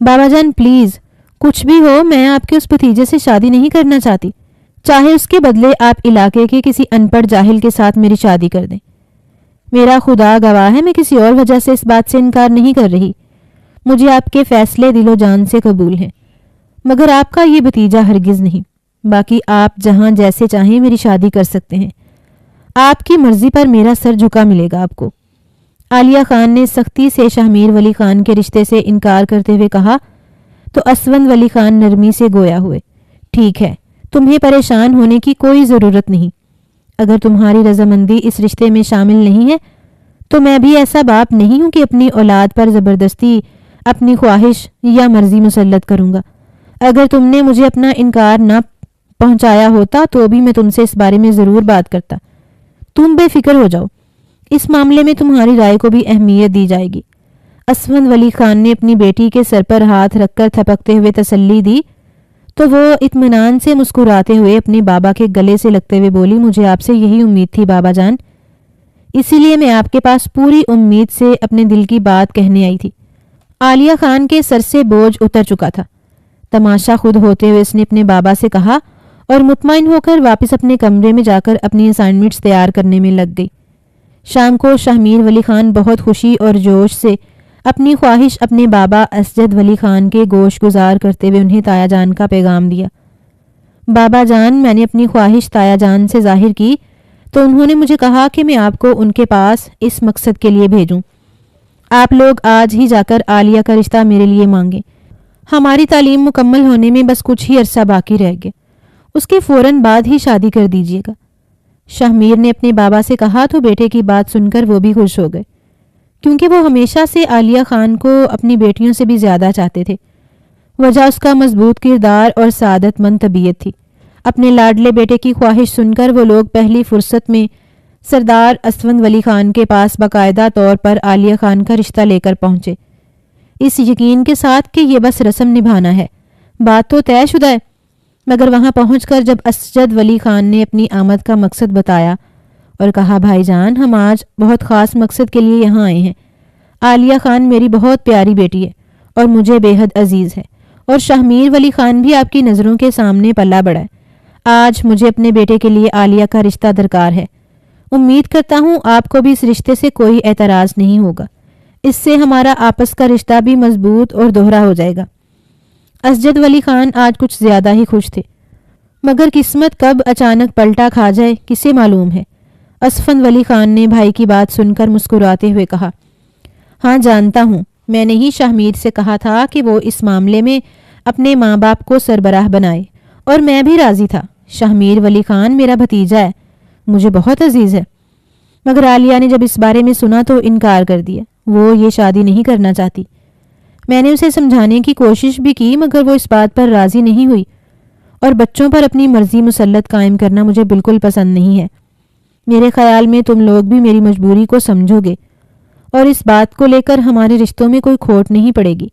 S1: بابا جان پلیز، کچھ بھی ہو میں آپ کے اس بھتیجے سے شادی نہیں کرنا چاہتی، چاہے اس کے بدلے آپ علاقے کے کسی ان پڑھ جاہل کے ساتھ میری شادی کر دیں۔ میرا خدا گواہ ہے، میں کسی اور وجہ سے اس بات سے انکار نہیں کر رہی، مجھے آپ کے فیصلے دل و جان سے قبول ہیں، مگر آپ کا یہ بھتیجا ہرگز نہیں۔ باقی آپ جہاں جیسے چاہیں میری شادی کر سکتے ہیں، آپ کی مرضی پر میرا سر جھکا ملے گا آپ کو۔ عالیہ خان نے سختی سے شاہ میر ولی خان کے رشتے سے انکار کرتے ہوئے کہا تو اسفند ولی خان نرمی سے گویا ہوئے، ٹھیک ہے، تمہیں پریشان ہونے کی کوئی ضرورت نہیں، اگر تمہاری رضامندی اس رشتے میں شامل نہیں ہے تو میں بھی ایسا باپ نہیں ہوں کہ اپنی اولاد پر زبردستی اپنی خواہش یا مرضی مسلط کروں گا۔ اگر تم نے مجھے اپنا انکار نہ پہنچایا ہوتا تو بھی میں تم سے اس بارے میں ضرور بات کرتا۔ تم بے فکر ہو جاؤ، اس معاملے میں تمہاری رائے کو بھی اہمیت دی جائے گی۔ اسفند ولی خان نے اپنی بیٹی کے سر پر ہاتھ رکھ کر تھپکتے ہوئے تسلی دی تو وہ اطمینان سے مسکراتے ہوئے اپنے بابا کے گلے سے لگتے ہوئے بولی، مجھے آپ سے یہی امید تھی بابا جان، اسی لیے میں آپ کے پاس پوری امید سے اپنے دل کی بات کہنے آئی تھی۔ عالیہ خان کے سر سے بوجھ اتر چکا تھا، تماشا خود ہوتے ہوئے اس نے اپنے بابا سے کہا اور مطمئن ہو کر واپس اپنے کمرے میں جا کر اپنی اسائنمنٹس تیار کرنے میں لگ گئی۔ شام کو شاہ میر ولی خان بہت خوشی اور جوش سے اپنی خواہش اپنے بابا اسجد ولی خان کے گوش گزار کرتے ہوئے انہیں تایا جان کا پیغام دیا۔ بابا جان، میں نے اپنی خواہش تایا جان سے ظاہر کی تو انہوں نے مجھے کہا کہ میں آپ کو ان کے پاس اس مقصد کے لیے بھیجوں، آپ لوگ آج ہی جا کر عالیہ کا رشتہ میرے لیے مانگیں، ہماری تعلیم مکمل ہونے میں بس کچھ ہی عرصہ باقی رہ گیا، اس کے فوراً بعد ہی شادی کر دیجیے گا۔ شاہ میر نے اپنے بابا سے کہا تو بیٹے کی بات سن کر وہ بھی خوش ہو گئے، کیونکہ وہ ہمیشہ سے عالیہ خان کو اپنی بیٹیوں سے بھی زیادہ چاہتے تھے۔ وجہ اس کا مضبوط کردار اور سعادت مند طبیعت تھی۔ اپنے لاڈلے بیٹے کی خواہش سن کر وہ لوگ پہلی فرصت میں سردار اسفند ولی خان کے پاس باقاعدہ طور پر عالیہ خان کا رشتہ لے کر پہنچے، اس یقین کے ساتھ کہ یہ بس رسم نبھانا ہے، بات تو طے شدہ ہے۔ مگر وہاں پہنچ کر جب اسجد ولی خان نے اپنی آمد کا مقصد بتایا اور کہا، بھائی جان، ہم آج بہت خاص مقصد کے لیے یہاں آئے ہیں، عالیہ خان میری بہت پیاری بیٹی ہے اور مجھے بے حد عزیز ہے، اور شاہ میر ولی خان بھی آپ کی نظروں کے سامنے پلا بڑھا ہے، آج مجھے اپنے بیٹے کے لیے عالیہ کا رشتہ درکار ہے، امید کرتا ہوں آپ کو بھی اس رشتے سے کوئی اعتراض نہیں ہوگا، اس سے ہمارا آپس کا رشتہ بھی مضبوط اور دوہرا ہو جائے گا۔ اسجد ولی خان آج کچھ زیادہ ہی خوش تھے، مگر قسمت کب اچانک پلٹا کھا جائے کسے معلوم ہے۔ اسفند ولی خان نے بھائی کی بات سن کر مسکراتے ہوئے کہا، ہاں جانتا ہوں، میں نے ہی شاہ میر سے کہا تھا کہ وہ اس معاملے میں اپنے ماں باپ کو سربراہ بنائے، اور میں بھی راضی تھا۔ شاہ میر ولی خان میرا بھتیجا ہے، مجھے بہت عزیز ہے، مگر عالیہ نے جب اس بارے میں سنا تو انکار کر دیا، وہ یہ شادی نہیں کرنا چاہتی۔ میں نے اسے سمجھانے کی کوشش بھی کی مگر وہ اس بات پر راضی نہیں ہوئی، اور بچوں پر اپنی مرضی مسلط قائم کرنا مجھے بالکل پسند نہیں ہے۔ میرے خیال میں تم لوگ بھی میری مجبوری کو سمجھو گے اور اس بات کو لے کر ہمارے رشتوں میں کوئی کھوٹ نہیں پڑے گی۔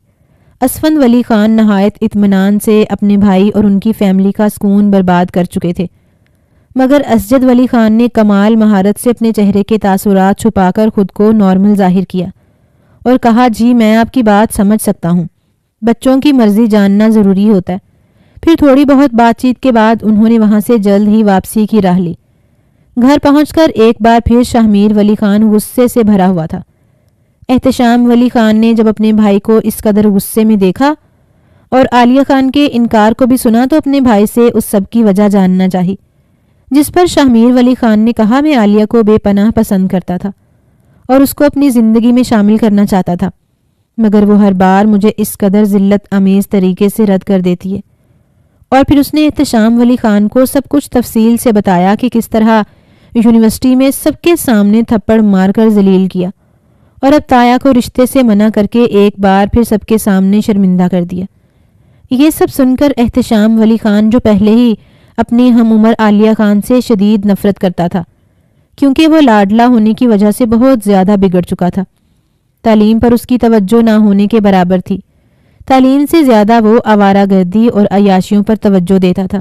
S1: اسفند ولی خان نہایت اطمینان سے اپنے بھائی اور ان کی فیملی کا سکون برباد کر چکے تھے، مگر اسجد ولی خان نے کمال مہارت سے اپنے چہرے کے تاثرات چھپا کر خود کو نارمل ظاہر کیا اور کہا، جی میں آپ کی بات سمجھ سکتا ہوں، بچوں کی مرضی جاننا ضروری ہوتا ہے۔ پھر تھوڑی بہت بات چیت کے بعد انہوں نے وہاں سے جلد ہی واپسی کی راہ لی۔ گھر پہنچ کر ایک بار پھر شاہ میر ولی خان غصے سے بھرا ہوا تھا۔ احتشام ولی خان نے جب اپنے بھائی کو اس قدر غصے میں دیکھا اور عالیہ خان کے انکار کو بھی سنا تو اپنے بھائی سے اس سب کی وجہ جاننا چاہی، جس پر شاہ میر ولی خان نے کہا، میں عالیہ کو بے پناہ پسند کرتا تھا اور اس کو اپنی زندگی میں شامل کرنا چاہتا تھا، مگر وہ ہر بار مجھے اس قدر ذلت آمیز طریقے سے رد کر دیتی ہے۔ اور پھر اس نے احتشام ولی خان کو سب کچھ تفصیل سے بتایا کہ کس طرح یونیورسٹی میں سب کے سامنے تھپڑ مار کر ذلیل کیا اور اب تایا کو رشتے سے منع کر کے ایک بار پھر سب کے سامنے شرمندہ کر دیا۔ یہ سب سن کر احتشام ولی خان، جو پہلے ہی اپنی ہم عمر عالیہ خان سے شدید نفرت کرتا تھا کیونکہ وہ لاڈلا ہونے کی وجہ سے بہت زیادہ بگڑ چکا تھا، تعلیم پر اس کی توجہ نہ ہونے کے برابر تھی، تعلیم سے زیادہ وہ آوارہ گردی اور عیاشیوں پر توجہ دیتا تھا،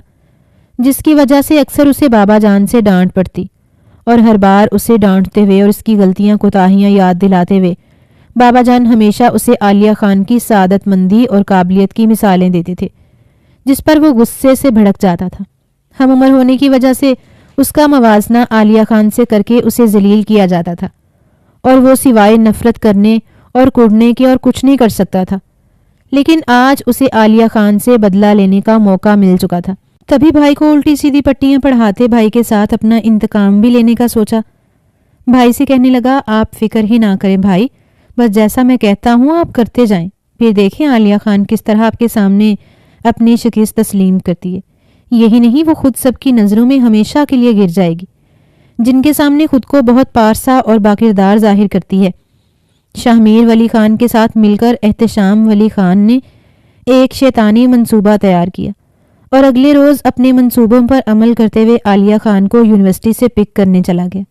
S1: جس کی وجہ سے اکثر اسے بابا جان سے ڈانٹ پڑتی، اور ہر بار اسے ڈانٹتے ہوئے اور اس کی غلطیاں کوتاہیاں یاد دلاتے ہوئے بابا جان ہمیشہ اسے عالیہ خان کی سعادت مندی اور قابلیت کی مثالیں دیتے تھے، جس پر وہ غصے سے بھڑک جاتا تھا۔ ہم عمر ہونے کی وجہ سے اس کا موازنہ عالیہ خان سے کر کے اسے ذلیل کیا جاتا تھا، اور وہ سوائے نفرت کرنے اور کڑنے کے اور کچھ نہیں کر سکتا تھا۔ لیکن آج اسے عالیہ خان سے بدلہ لینے کا موقع مل چکا تھا۔ تبھی بھائی کو الٹی سیدھی پٹیاں پڑھاتے بھائی کے ساتھ اپنا انتقام بھی لینے کا سوچا۔ بھائی سے کہنے لگا، آپ فکر ہی نہ کریں بھائی، بس جیسا میں کہتا ہوں آپ کرتے جائیں، پھر دیکھیں عالیہ خان کس طرح آپ کے سامنے اپنی شکست تسلیم کرتی ہے۔ یہی نہیں، وہ خود سب کی نظروں میں ہمیشہ کے لیے گر جائے گی، جن کے سامنے خود کو بہت پارسا اور باکردار ظاہر کرتی ہے۔ شاہ میر ولی خان کے ساتھ مل کر احتشام ولی خان نے ایک شیطانی منصوبہ تیار کیا، اور اگلے روز اپنے منصوبوں پر عمل کرتے ہوئے عالیہ خان کو یونیورسٹی سے پک کرنے چلا گیا۔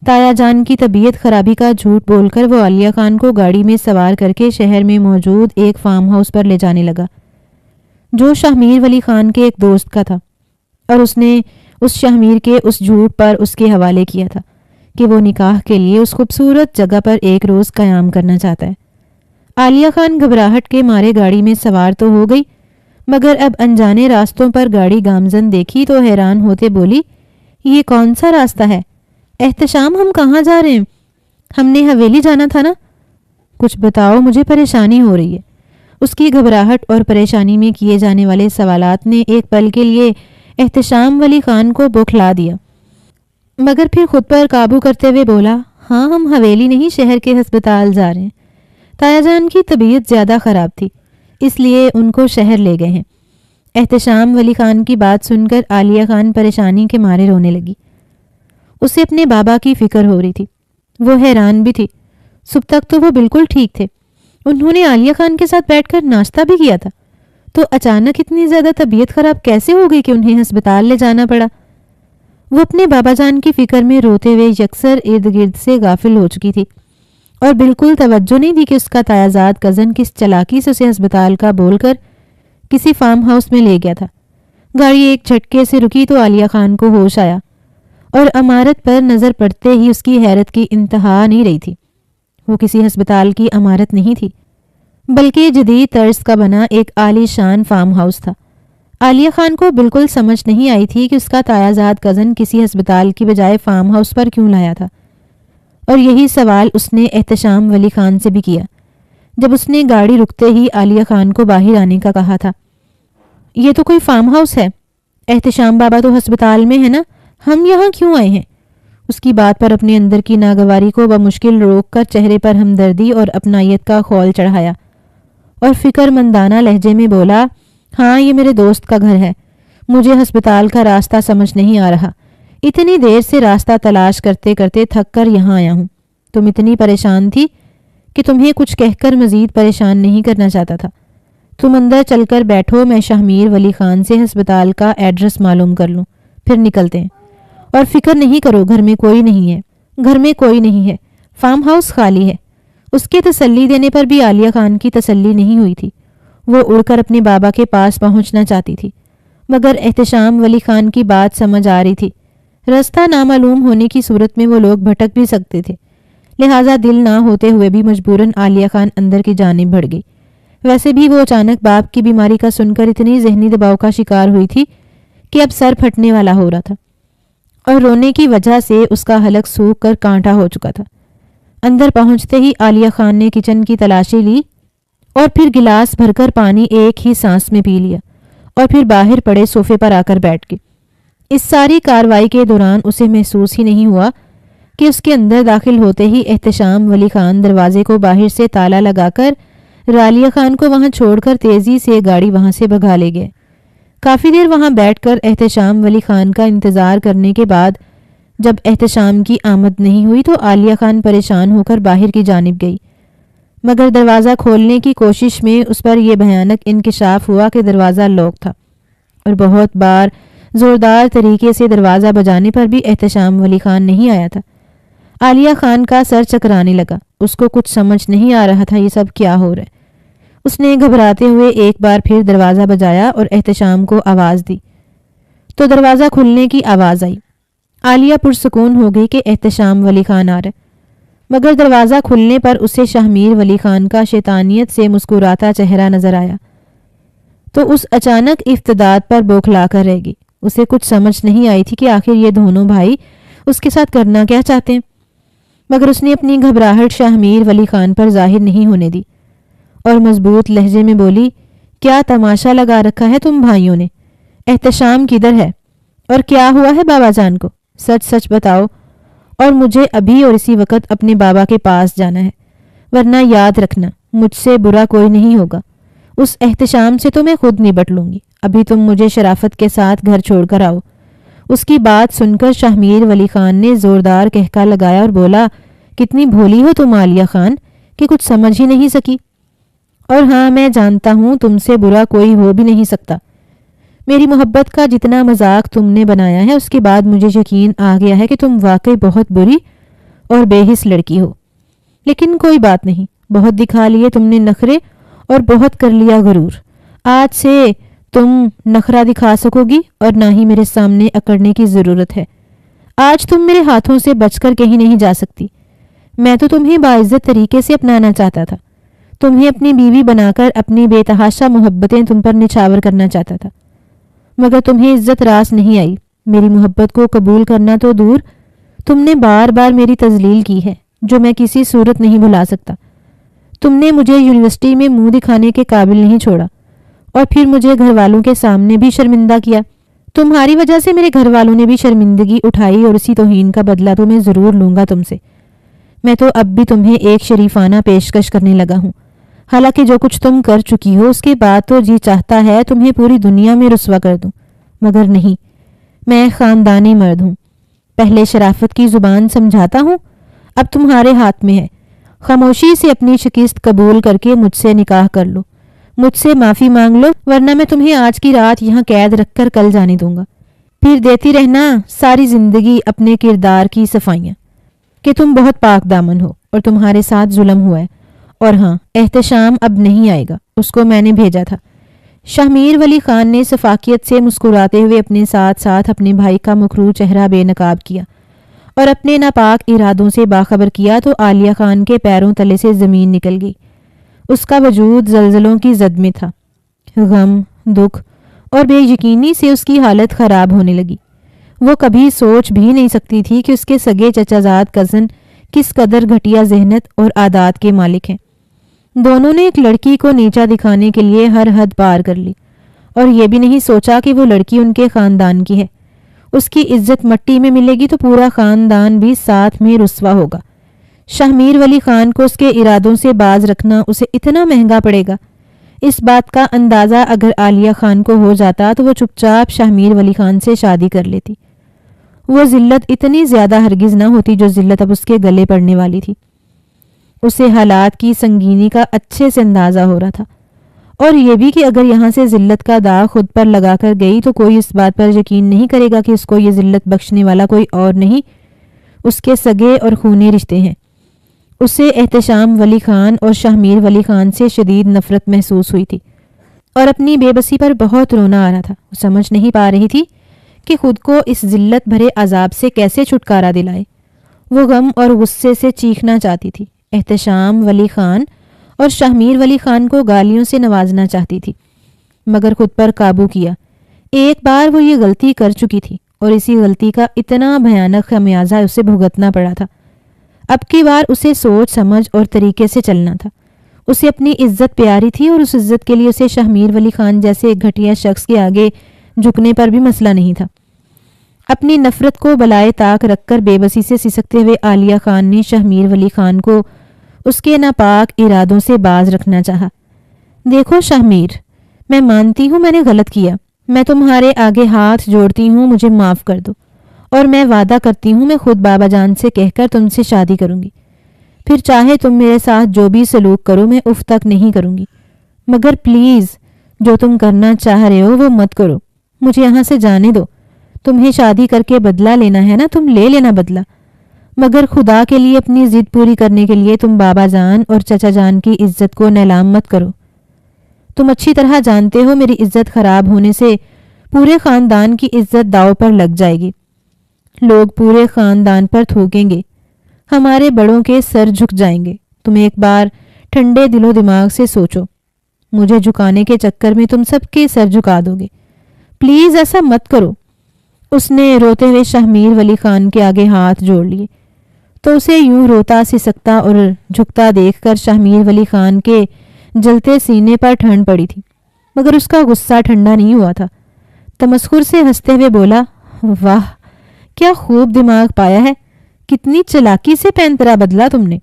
S1: تایا جان کی طبیعت خرابی کا جھوٹ بول کر وہ عالیہ خان کو گاڑی میں سوار کر کے شہر میں موجود ایک فارم ہاؤس پر لے جانے لگا، جو شاہ میر ولی خان کے ایک دوست کا تھا، اور اس نے اس شاہ میر کے اس جھوٹ پر اس کے حوالے کیا تھا کہ وہ نکاح کے لیے اس خوبصورت جگہ پر ایک روز قیام کرنا چاہتا ہے۔ عالیہ خان گھبراہٹ کے مارے گاڑی میں سوار تو ہو گئی، مگر اب انجانے راستوں پر گاڑی گامزن دیکھی تو حیران ہوتے بولی، یہ کون سا راستہ ہے؟ احتشام، ہم کہاں جا رہے ہیں؟ ہم نے حویلی جانا تھا نا؟ کچھ بتاؤ، مجھے پریشانی ہو رہی ہے۔ اس کی گھبراہٹ اور پریشانی میں کیے جانے والے سوالات نے ایک پل کے لیے احتشام ولی خان کو بوکھلا دیا، مگر پھر خود پر قابو کرتے ہوئے بولا، ہاں ہم حویلی نہیں، شہر کے ہسپتال جا رہے ہیں۔ تایا جان کی طبیعت زیادہ خراب تھی، اس لیے ان کو شہر لے گئے ہیں۔ احتشام ولی خان کی بات سن کر عالیہ خان پریشانی کے مارے رونے لگی۔ اسے اپنے بابا کی فکر ہو رہی تھی، وہ حیران بھی تھی۔ صبح تک تو وہ بالکل ٹھیک تھے، انہوں نے عالیہ خان کے ساتھ بیٹھ کر ناشتہ بھی کیا تھا، تو اچانک اتنی زیادہ طبیعت خراب کیسے ہو گئی کہ انہیں ہسپتال لے جانا پڑا؟ وہ اپنے بابا جان کی فکر میں روتے ہوئے یکسر ارد گرد سے غافل ہو چکی تھی، اور بالکل توجہ نہیں دی کہ اس کا تایازاد کزن کس چلاکی سے اسے ہسپتال کا بول کر کسی فارم ہاؤس میں لے گیا تھا۔ گاڑی ایک جھٹکے سے رکی تو عالیہ خان کو ہوش آیا، اور عمارت پر نظر پڑتے ہی اس کی حیرت کی انتہا نہیں رہی تھی۔ وہ کسی ہسپتال کی عمارت نہیں تھی، بلکہ جدید طرز کا بنا ایک عالی شان فارم ہاؤس تھا۔ عالیہ خان کو بالکل سمجھ نہیں آئی تھی کہ اس کا تایازاد کزن کسی ہسپتال کی بجائے فارم ہاؤس پر کیوں لایا تھا، اور یہی سوال اس نے احتشام ولی خان سے بھی کیا جب اس نے گاڑی رکتے ہی عالیہ خان کو باہر آنے کا کہا تھا۔ یہ تو کوئی فارم ہاؤس ہے، احتشام بابا تو ہسپتال میں ہے نا، ہم یہاں کیوں آئے ہیں؟ اس کی بات پر اپنے اندر کی ناگواری کو بمشکل روک کر چہرے پر ہمدردی اور اپنائیت کا خول چڑھایا، اور فکر مندانہ لہجے میں بولا، ہاں یہ میرے دوست کا گھر ہے، مجھے ہسپتال کا راستہ سمجھ نہیں آ رہا، اتنی دیر سے راستہ تلاش کرتے کرتے تھک کر یہاں آیا ہوں۔ تم اتنی پریشان تھی کہ تمہیں کچھ کہہ کر مزید پریشان نہیں کرنا چاہتا تھا۔ تم اندر چل کر بیٹھو، میں شاہ میر ولی خان سے ہسپتال کا ایڈریس معلوم کر لوں، پھر نکلتے ہیں۔ اور فکر نہیں کرو، گھر میں کوئی نہیں ہے، گھر میں کوئی نہیں ہے، فارم ہاؤس خالی ہے۔ اس کے تسلی دینے پر بھی عالیہ خان کی تسلی نہیں ہوئی تھی۔ وہ اڑ کر اپنے بابا کے پاس پہنچنا چاہتی تھی، مگر احتشام ولی خان کی بات سمجھ آ رہی تھی۔ راستہ نامعلوم ہونے کی صورت میں وہ لوگ بھٹک بھی سکتے تھے، لہٰذا دل نہ ہوتے ہوئے بھی مجبوراً عالیہ خان اندر کی جانب بڑھ گئی۔ ویسے بھی وہ اچانک باپ کی بیماری کا سن کر اتنی ذہنی دباؤ کا شکار ہوئی تھی کہ اب سر پھٹنے والا ہو رہا تھا، اور رونے کی وجہ سے اس کا حلق سوکھ کر کانٹا ہو چکا تھا۔ اندر پہنچتے ہی عالیہ خان نے کچن کی تلاشی لی، اور پھر گلاس بھر کر پانی ایک ہی سانس میں پی لیا، اور پھر باہر پڑے صوفے پر آ کر بیٹھ گئی۔ اس ساری کاروائی کے دوران اسے محسوس ہی نہیں ہوا کہ اس کے اندر داخل ہوتے ہی احتشام ولی خان دروازے کو باہر سے تالا لگا کر عالیہ خان کو وہاں چھوڑ کر تیزی سے گاڑی وہاں سے بھگا لے گئے۔ کافی دیر وہاں بیٹھ کر احتشام ولی خان کا انتظار کرنے کے بعد جب احتشام کی آمد نہیں ہوئی تو عالیہ خان پریشان ہو کر باہر کی جانب گئی، مگر دروازہ کھولنے کی کوشش میں اس پر یہ بھیانک انکشاف ہوا کہ دروازہ لاک تھا، اور بہت بار زوردار طریقے سے دروازہ بجانے پر بھی احتشام ولی خان نہیں آیا تھا۔ عالیہ خان کا سر چکرانے لگا، اس کو کچھ سمجھ نہیں آ رہا تھا یہ سب کیا ہو رہا ہے۔ اس نے گھبراتے ہوئے ایک بار پھر دروازہ بجایا اور احتشام کو آواز دی تو دروازہ کھلنے کی آواز آئی۔ عالیہ پرسکون ہو گئی کہ احتشام ولی خان آ رہا، مگر دروازہ کھلنے پر اسے شاہمیر ولی خان کا شیطانیت سے مسکراتا چہرہ نظر آیا تو اس اچانک افتداد پر بوکھلا کر رہ گئی۔ اسے کچھ سمجھ نہیں آئی تھی کہ آخر یہ دونوں بھائی اس کے ساتھ کرنا کیا چاہتے ہیں، مگر اس نے اپنی گھبراہٹ شاہمیر ولی خان پر ظاہر نہیں ہونے دی اور مضبوط لہجے میں بولی، کیا تماشا لگا رکھا ہے تم بھائیوں نے؟ احتشام کدھر ہے اور کیا ہوا ہے بابا جان کو؟ سچ سچ بتاؤ، اور مجھے ابھی اور اسی وقت اپنے بابا کے پاس جانا ہے، ورنہ یاد رکھنا مجھ سے برا کوئی نہیں ہوگا۔ اس احتشام سے تو میں خود نبٹ لوں گی، ابھی تم مجھے شرافت کے ساتھ گھر چھوڑ کر آؤ۔ اس کی بات سن کر شاہمیر ولی خان نے زوردار کہکا لگایا اور بولا، کتنی بھولی ہو تم عالیہ خان کہ کچھ سمجھ ہی نہیں سکی، اور ہاں میں جانتا ہوں تم سے برا کوئی ہو بھی نہیں سکتا۔ میری محبت کا جتنا مذاق تم نے بنایا ہے اس کے بعد مجھے یقین آ گیا ہے کہ تم واقعی بہت بری اور بے حس لڑکی ہو، لیکن کوئی بات نہیں، بہت دکھا لیے تم نے نخرے اور بہت کر لیا غرور۔ آج سے تم نخرہ دکھا سکو گی اور نہ ہی میرے سامنے اکڑنے کی ضرورت ہے۔ آج تم میرے ہاتھوں سے بچ کر کہیں نہیں جا سکتی۔ میں تو تمہیں باعزت طریقے سے اپنانا چاہتا تھا، تمہیں اپنی بیوی بنا کر اپنی بے تحاشا محبتیں تم پر نچھاور کرنا چاہتا تھا، مگر تمہیں عزت راس نہیں آئی۔ میری محبت کو قبول کرنا تو دور، تم نے بار بار میری تذلیل کی ہے جو میں کسی صورت نہیں بھلا سکتا۔ تم نے مجھے یونیورسٹی میں منہ دکھانے کے قابل نہیں چھوڑا اور پھر مجھے گھر والوں کے سامنے بھی شرمندہ کیا۔ تمہاری وجہ سے میرے گھر والوں نے بھی شرمندگی اٹھائی اور اسی توہین کا بدلہ تو میں ضرور لوں گا تم سے۔ میں تو اب بھی تمہیں ایک شریفانہ پیشکش کرنے لگا ہوں، حالانکہ جو کچھ تم کر چکی ہو اس کے بعد تو جی چاہتا ہے تمہیں پوری دنیا میں رسوا کر دوں، مگر نہیں، میں خاندانی مرد ہوں۔ پہلے شرافت کی زبان سمجھاتا ہوں، اب تمہارے ہاتھ میں ہے۔ خاموشی سے اپنی شکست قبول کر کے مجھ سے نکاح کر لو، مجھ سے معافی مانگ لو، ورنہ میں تمہیں آج کی رات یہاں قید رکھ کر کل جانے دوں گا، پھر دیتی رہنا ساری زندگی اپنے کردار کی صفائیاں کہ تم بہت پاک دامن ہو اور تمہارے ساتھ ظلم ہوا ہے۔ اور ہاں، احتشام اب نہیں آئے گا، اس کو میں نے بھیجا تھا۔ شاہمیر ولی خان نے شفقت سے مسکراتے ہوئے اپنے ساتھ ساتھ اپنے بھائی کا مخروج چہرہ بے نقاب کیا اور اپنے ناپاک ارادوں سے باخبر کیا تو عالیہ خان کے پیروں تلے سے زمین نکل گئی۔ اس کا وجود زلزلوں کی زد میں تھا، غم، دکھ اور بے یقینی سے اس کی حالت خراب ہونے لگی۔ وہ کبھی سوچ بھی نہیں سکتی تھی کہ اس کے سگے چچا زاد کزن کس قدر گھٹیا ذہنت اور عادات کے مالک ہیں۔ دونوں نے ایک لڑکی کو نیچا دکھانے کے لیے ہر حد پار کر لی اور یہ بھی نہیں سوچا کہ وہ لڑکی ان کے خاندان کی ہے، اس کی عزت مٹی میں ملے گی تو پورا خاندان بھی ساتھ میں رسوا ہوگا۔ شاہمیر ولی خان کو اس کے ارادوں سے باز رکھنا اسے اتنا مہنگا پڑے گا۔ اس بات کا اندازہ اگر عالیہ خان کو ہو جاتا تو وہ چپ چاپ شاہمیر ولی خان سے شادی کر لیتی۔ وہ ذلت اتنی زیادہ ہرگز نہ ہوتی جو ذلت اب اس کے گلے پڑنے والی تھی۔ اسے حالات کی سنگینی کا اچھے سے اندازہ ہو رہا تھا، اور یہ بھی کہ اگر یہاں سے ذلت کا داغ خود پر لگا کر گئی تو کوئی اس بات پر یقین نہیں کرے گا کہ اس کو یہ ذلت بخشنے والا کوئی اور نہیں، اس کے سگے اور خونی رشتے ہیں۔ اسے احتشام ولی خان اور شاہمیر ولی خان سے شدید نفرت محسوس ہوئی تھی اور اپنی بے بسی پر بہت رونا آ رہا تھا۔ وہ سمجھ نہیں پا رہی تھی کہ خود کو اس ذلت بھرے عذاب سے کیسے چھٹکارا دلائے۔ وہ غم اور غصے سے چیخنا چاہتی تھی، احتشام ولی خان اور شاہمیر ولی خان کو گالیوں سے نوازنا چاہتی تھی، مگر خود پر قابو کیا۔ ایک بار وہ یہ غلطی کر چکی تھی اور اسی غلطی کا اتنا بھیانک خمیازہ اسے بھگتنا پڑا تھا۔ اب کی بار اسے سوچ سمجھ اور طریقے سے چلنا تھا۔ اسے اپنی عزت پیاری تھی اور اس عزت کے لیے اسے شاہمیر ولی خان جیسے ایک گھٹیا شخص کے آگے جھکنے پر بھی مسئلہ نہیں تھا۔ اپنی نفرت کو بلائے طاق رکھ کر بے بسی سے سسکتے ہوئے عالیہ خان نے شاہمیر ولی خان کو اس کے ناپاک ارادوں سے باز رکھنا چاہا۔ دیکھو شاہمیر، میں مانتی ہوں میں نے غلط کیا، میں تمہارے آگے ہاتھ جوڑتی ہوں، مجھے معاف کر دو، اور میں وعدہ کرتی ہوں میں خود بابا جان سے کہہ کر تم سے شادی کروں گی، پھر چاہے تم میرے ساتھ جو بھی سلوک کرو میں اف تک نہیں کروں گی، مگر پلیز جو تم کرنا چاہ رہے ہو وہ مت کرو، مجھے یہاں سے جانے دو۔ تمہیں شادی کر کے بدلہ لینا ہے نا، تم لے لینا بدلہ، مگر خدا کے لیے اپنی ضد پوری کرنے کے لیے تم بابا جان اور چچا جان کی عزت کو نیلام مت کرو۔ تم اچھی طرح جانتے ہو میری عزت خراب ہونے سے پورے خاندان کی عزت داؤ پر لگ جائے گی. لوگ پورے خاندان پر تھوکیں گے, ہمارے بڑوں کے سر جھک جائیں گے. تم ایک بار ٹھنڈے دل و دماغ سے سوچو. مجھے جھکانے کے چکر میں تم سب کے سر جھکا دو گے. پلیز ایسا مت کرو. اس نے روتے ہوئے شاہ ولی خان کے آگے ہاتھ جوڑ لیے تو اسے یوں روتا سسکتا اور جھکتا دیکھ کر شاہ ولی خان کے جلتے سینے پر ٹھنڈ پڑی تھی, مگر اس کا غصہ ٹھنڈا نہیں ہوا تھا. تمسخر سے ہنستے ہوئے بولا, واہ کیا خوب دماغ پایا ہے, کتنی چلاکی سے پینترا بدلا تم نے.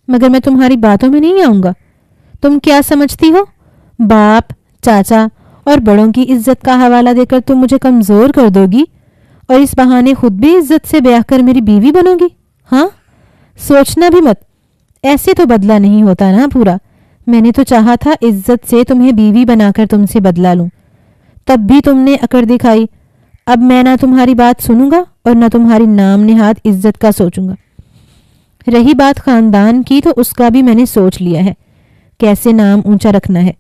S1: مگر میں تمہاری باتوں میں نہیں آؤں گا. تم کیا سمجھتی ہو, باپ, چاچا اور بڑوں کی عزت کا حوالہ دے کر تم مجھے کمزور کر دو گی اور اس بہانے خود بھی عزت سے بیاہ کر میری بیوی بنو گی؟ ہاں, سوچنا بھی مت. ایسے تو بدلہ نہیں ہوتا نا پورا. میں نے تو چاہا تھا عزت سے تمہیں بیوی بنا کر تم سے بدلہ لوں, تب بھی تم نے اکڑ دکھائی. اب میں نہ تمہاری بات سنوں گا اور نہ تمہاری نام نہاد عزت کا سوچوں گا. رہی بات خاندان کی تو اس کا بھی میں نے سوچ لیا ہے, کیسے نام اونچا رکھنا ہے.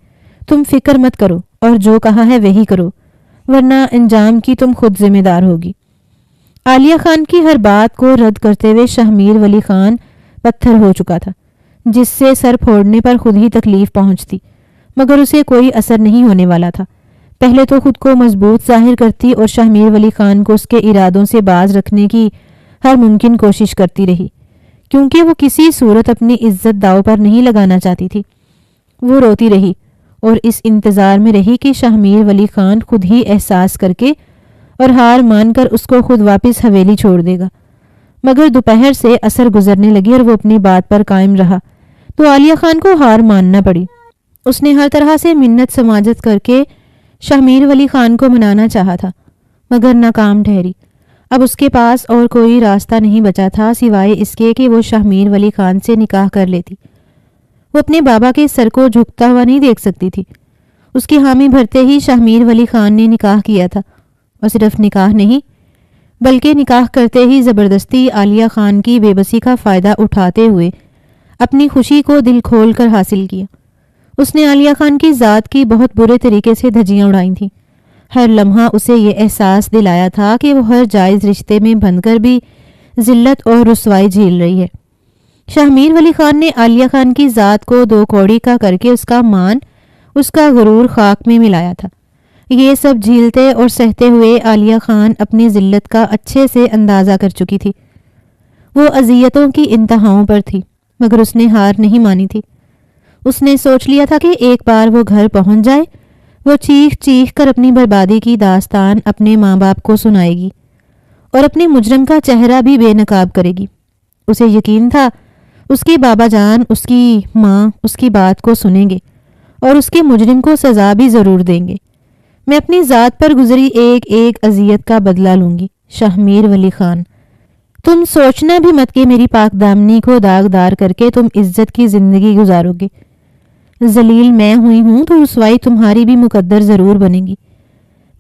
S1: تم فکر مت کرو اور جو کہا ہے وہی کرو, ورنہ انجام کی تم خود ذمہ دار ہوگی. عالیہ خان کی ہر بات کو رد کرتے ہوئے شاہ ولی خان پتھر ہو چکا تھا, جس سے سر پھوڑنے پر خود ہی تکلیف پہنچتی, مگر اسے کوئی اثر نہیں ہونے والا تھا. پہلے تو خود کو مضبوط ظاہر کرتی اور شاہ ولی خان کو اس کے ارادوں سے باز رکھنے کی ہر ممکن کوشش کرتی رہی, کیونکہ وہ کسی صورت اپنی عزت داؤ پر نہیں لگانا چاہتی تھی. وہ روتی رہی اور اس انتظار میں رہی کہ شاہ ولی خان خود ہی احساس کر کے اور ہار مان کر اس کو خود واپس حویلی چھوڑ دے گا. مگر دوپہر سے عصر گزرنے لگی اور وہ اپنی بات پر قائم رہا تو عالیہ خان کو ہار ماننا پڑی. اس نے ہر طرح سے منت سماجت کر کے شاہ ولی خان کو منانا چاہا تھا, مگر ناکام ٹھہری. اب اس کے پاس اور کوئی راستہ نہیں بچا تھا سوائے اس کے کہ وہ شاہ ولی خان سے نکاح کر لیتی. وہ اپنے بابا کے سر کو جھکتا ہوا نہیں دیکھ سکتی تھی. اس کی حامی بھرتے ہی شاہ ولی خان نے نکاح کیا تھا, اور صرف نکاح نہیں بلکہ نکاح کرتے ہی زبردستی عالیہ خان کی بے بسی کا فائدہ اٹھاتے ہوئے اپنی خوشی کو دل کھول کر حاصل کیا. اس نے عالیہ خان کی ذات کی بہت برے طریقے سے دھجیاں اڑائی تھیں. ہر لمحہ اسے یہ احساس دلایا تھا کہ وہ ہر جائز رشتے میں بندھ کر بھی ذلت اور رسوائی جھیل رہی ہے. شاہ ولی خان نے عالیہ خان کی ذات کو دو کوڑی کا کر کے اس کا مان, اس کا غرور خاک میں ملایا تھا. یہ سب جھیلتے اور سہتے ہوئے عالیہ خان اپنی ذلت کا اچھے سے اندازہ کر چکی تھی. وہ اذیتوں کی انتہاؤں پر تھی, مگر اس نے ہار نہیں مانی تھی. اس نے سوچ لیا تھا کہ ایک بار وہ گھر پہنچ جائے, وہ چیخ چیخ کر اپنی بربادی کی داستان اپنے ماں باپ کو سنائے گی اور اپنے مجرم کا چہرہ بھی بے نقاب کرے گی. اسے یقین تھا اس کے بابا جان, اس کی ماں اس کی بات کو سنیں گے اور اس کے مجرم کو سزا بھی ضرور دیں گے. میں اپنی ذات پر گزری ایک ایک اذیت کا بدلہ لوں گی. شاہ ولی خان, تم سوچنا بھی مت کہ میری پاک دامنی کو داغدار کر کے تم عزت کی زندگی گزارو گے. ذلیل میں ہوئی ہوں تو رسوائی تمہاری بھی مقدر ضرور بنے گی.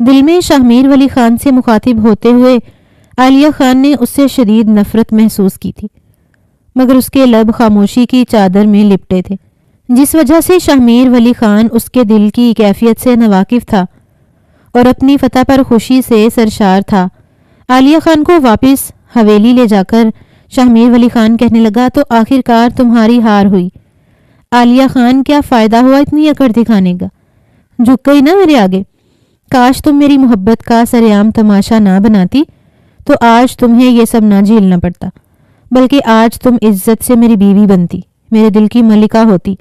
S1: دل میں شاہ ولی خان سے مخاطب ہوتے ہوئے عالیہ خان نے اس سے شدید نفرت محسوس کی تھی, مگر اس کے لب خاموشی کی چادر میں لپٹے تھے, جس وجہ سے شاہ ولی خان اس کے دل کی کیفیت سے ناواقف تھا اور اپنی فتح پر خوشی سے سرشار تھا. عالیہ خان کو واپس حویلی لے جا کر شاہ ولی خان کہنے لگا, تو آخر کار تمہاری ہار ہوئی. عالیہ خان, کیا فائدہ ہوا اتنی اکڑ دکھانے کا؟ جھک گئی نا میرے آگے. کاش تم میری محبت کا سرعام تماشا نہ بناتی تو آج تمہیں یہ سب نہ جھیلنا پڑتا, بلکہ آج تم عزت سے میری بیوی بنتی, میرے دل کی ملکہ ہوتی.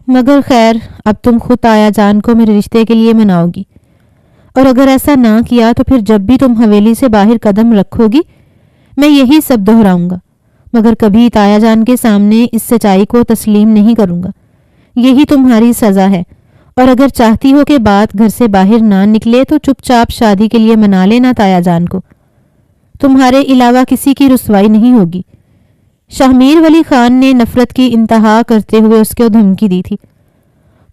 S1: مگر خیر, اب تم خود آیا جان کو میرے رشتے کے لیے مناؤ گی, اور اگر ایسا نہ کیا تو پھر جب بھی تم حویلی سے باہر قدم رکھو گی میں یہی سب دہراؤں گا, مگر کبھی تایا جان کے سامنے اس سچائی کو تسلیم نہیں کروں گا. یہی تمہاری سزا ہے, اور اگر چاہتی ہو کہ بات گھر سے باہر نہ نکلے تو چپ چاپ شادی کے لیے منا لینا تایا جان کو, تمہارے علاوہ کسی کی رسوائی نہیں ہوگی. شاہ ولی خان نے نفرت کی انتہا کرتے ہوئے اس کو دھمکی دی تھی,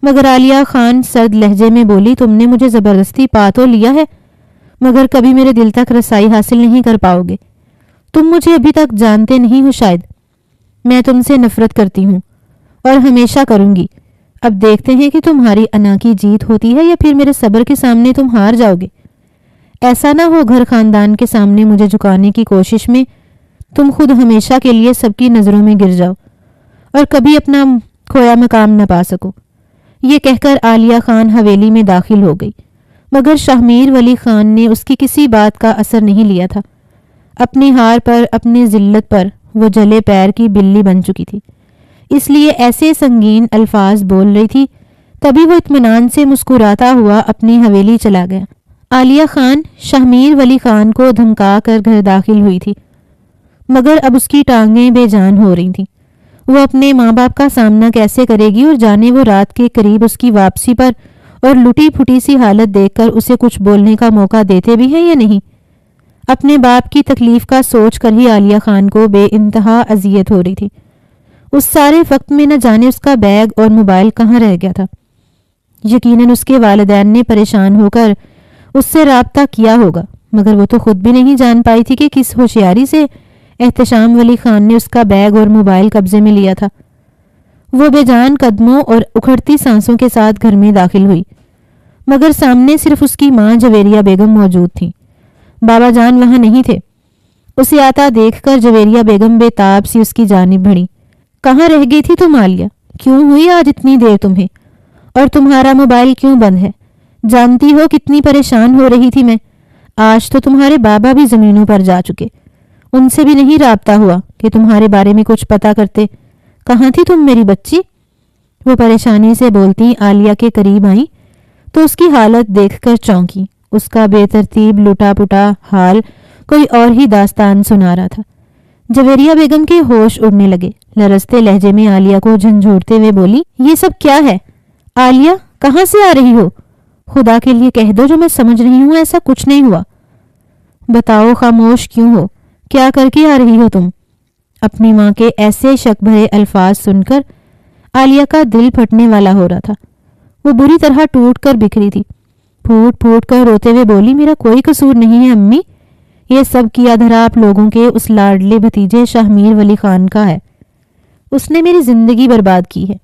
S1: مگر عالیہ خان سرد لہجے میں بولی, تم نے مجھے زبردستی پا تو لیا ہے, مگر کبھی میرے دل تک رسائی حاصل نہیں کر پاؤ گے. تم مجھے ابھی تک جانتے نہیں ہو شاید. میں تم سے نفرت کرتی ہوں اور ہمیشہ کروں گی. اب دیکھتے ہیں کہ تمہاری انا کی جیت ہوتی ہے یا پھر میرے صبر کے سامنے تم ہار جاؤ گے۔ ایسا نہ ہو گھر خاندان کے سامنے مجھے جھکانے کی کوشش میں تم خود ہمیشہ کے لیے سب کی نظروں میں گر جاؤ اور کبھی اپنا کھویا مقام نہ پا سکو۔ یہ کہہ کر عالیہ خان حویلی میں داخل ہو گئی، مگر شاہمیر ولی خان نے اس کی کسی بات کا اثر نہیں لیا تھا۔ اپنی ہار پر، اپنی ذلت پر وہ جلے پیر کی بلی بن چکی تھی، اس لیے ایسے سنگین الفاظ بول رہی تھی۔ تبھی وہ اطمینان سے مسکراتا ہوا اپنی حویلی چلا گیا۔ عالیہ خان شاہمیر ولی خان کو دھمکا کر گھر داخل ہوئی تھی، مگر اب اس کی ٹانگیں بے جان ہو رہی تھیں۔ وہ اپنے ماں باپ کا سامنا کیسے کرے گی، اور جانے وہ رات کے قریب اس کی واپسی پر اور لٹی پھٹی سی حالت دیکھ کر اسے کچھ بولنے کا موقع دیتے بھی ہیں یا نہیں۔ اپنے باپ کی تکلیف کا سوچ کر ہی عالیہ خان کو بے انتہا اذیت ہو رہی تھی۔ اس سارے وقت میں نہ جانے اس کا بیگ اور موبائل کہاں رہ گیا تھا۔ یقیناً اس کے والدین نے پریشان ہو کر اس سے رابطہ کیا ہوگا، مگر وہ تو خود بھی نہیں جان پائی تھی کہ کس ہوشیاری سے احتشام ولی خان نے اس کا بیگ اور موبائل قبضے میں لیا تھا۔ وہ بے جان قدموں اور اکھڑتی سانسوں کے ساتھ گھر میں داخل ہوئی، مگر سامنے صرف اس کی ماں جویریہ بیگم موجود تھیں۔ بابا جان وہاں نہیں تھے۔ اسے آتا دیکھ کر جویریہ بیگم بے تاب سی اس کی جانب بڑھی۔ کہاں رہ گئی تھی تم عالیہ؟ کیوں ہوئی آج اتنی دیر تمہیں؟ اور تمہارا موبائل کیوں بند ہے؟ جانتی ہو کتنی پریشان ہو رہی تھی میں۔ آج تو تمہارے بابا بھی زمینوں پر جا چکے، ان سے بھی نہیں رابطہ ہوا کہ تمہارے بارے میں کچھ پتا کرتے۔ کہاں تھی تم میری بچی؟ وہ پریشانی سے بولتی عالیہ کے قریب آئیں تو اس کی حالت دیکھ کر چونکی۔ اس کا بے ترتیب لٹا پٹا حال کوئی اور ہی داستان سنا رہا تھا۔ جویریہ بیگم کے ہوش اڑنے لگے۔ لرزتے لہجے میں عالیہ کو جھنجھوڑتے ہوئے بولی، یہ سب کیا ہے؟ عالیہ کہاں سے آ رہی ہو؟ خدا کے لیے کہہ دو جو میں سمجھ رہی ہوں ایسا کچھ نہیں ہوا۔ بتاؤ خاموش کیوں ہو؟ کیا کر کے آ رہی ہو تم؟ اپنی ماں کے ایسے شک بھرے الفاظ سن کر عالیہ کا دل پھٹنے والا ہو رہا تھا۔ وہ بری طرح ٹوٹ کر بکھری تھی۔ پھوٹ پھوٹ کر روتے ہوئے بولی، میرا کوئی قصور نہیں ہے امی، یہ سب کیا دھرا آپ لوگوں کے اس لاڈلے بھتیجے شاہمیر ولی خان کا ہے۔ اس نے میری زندگی برباد کی ہے،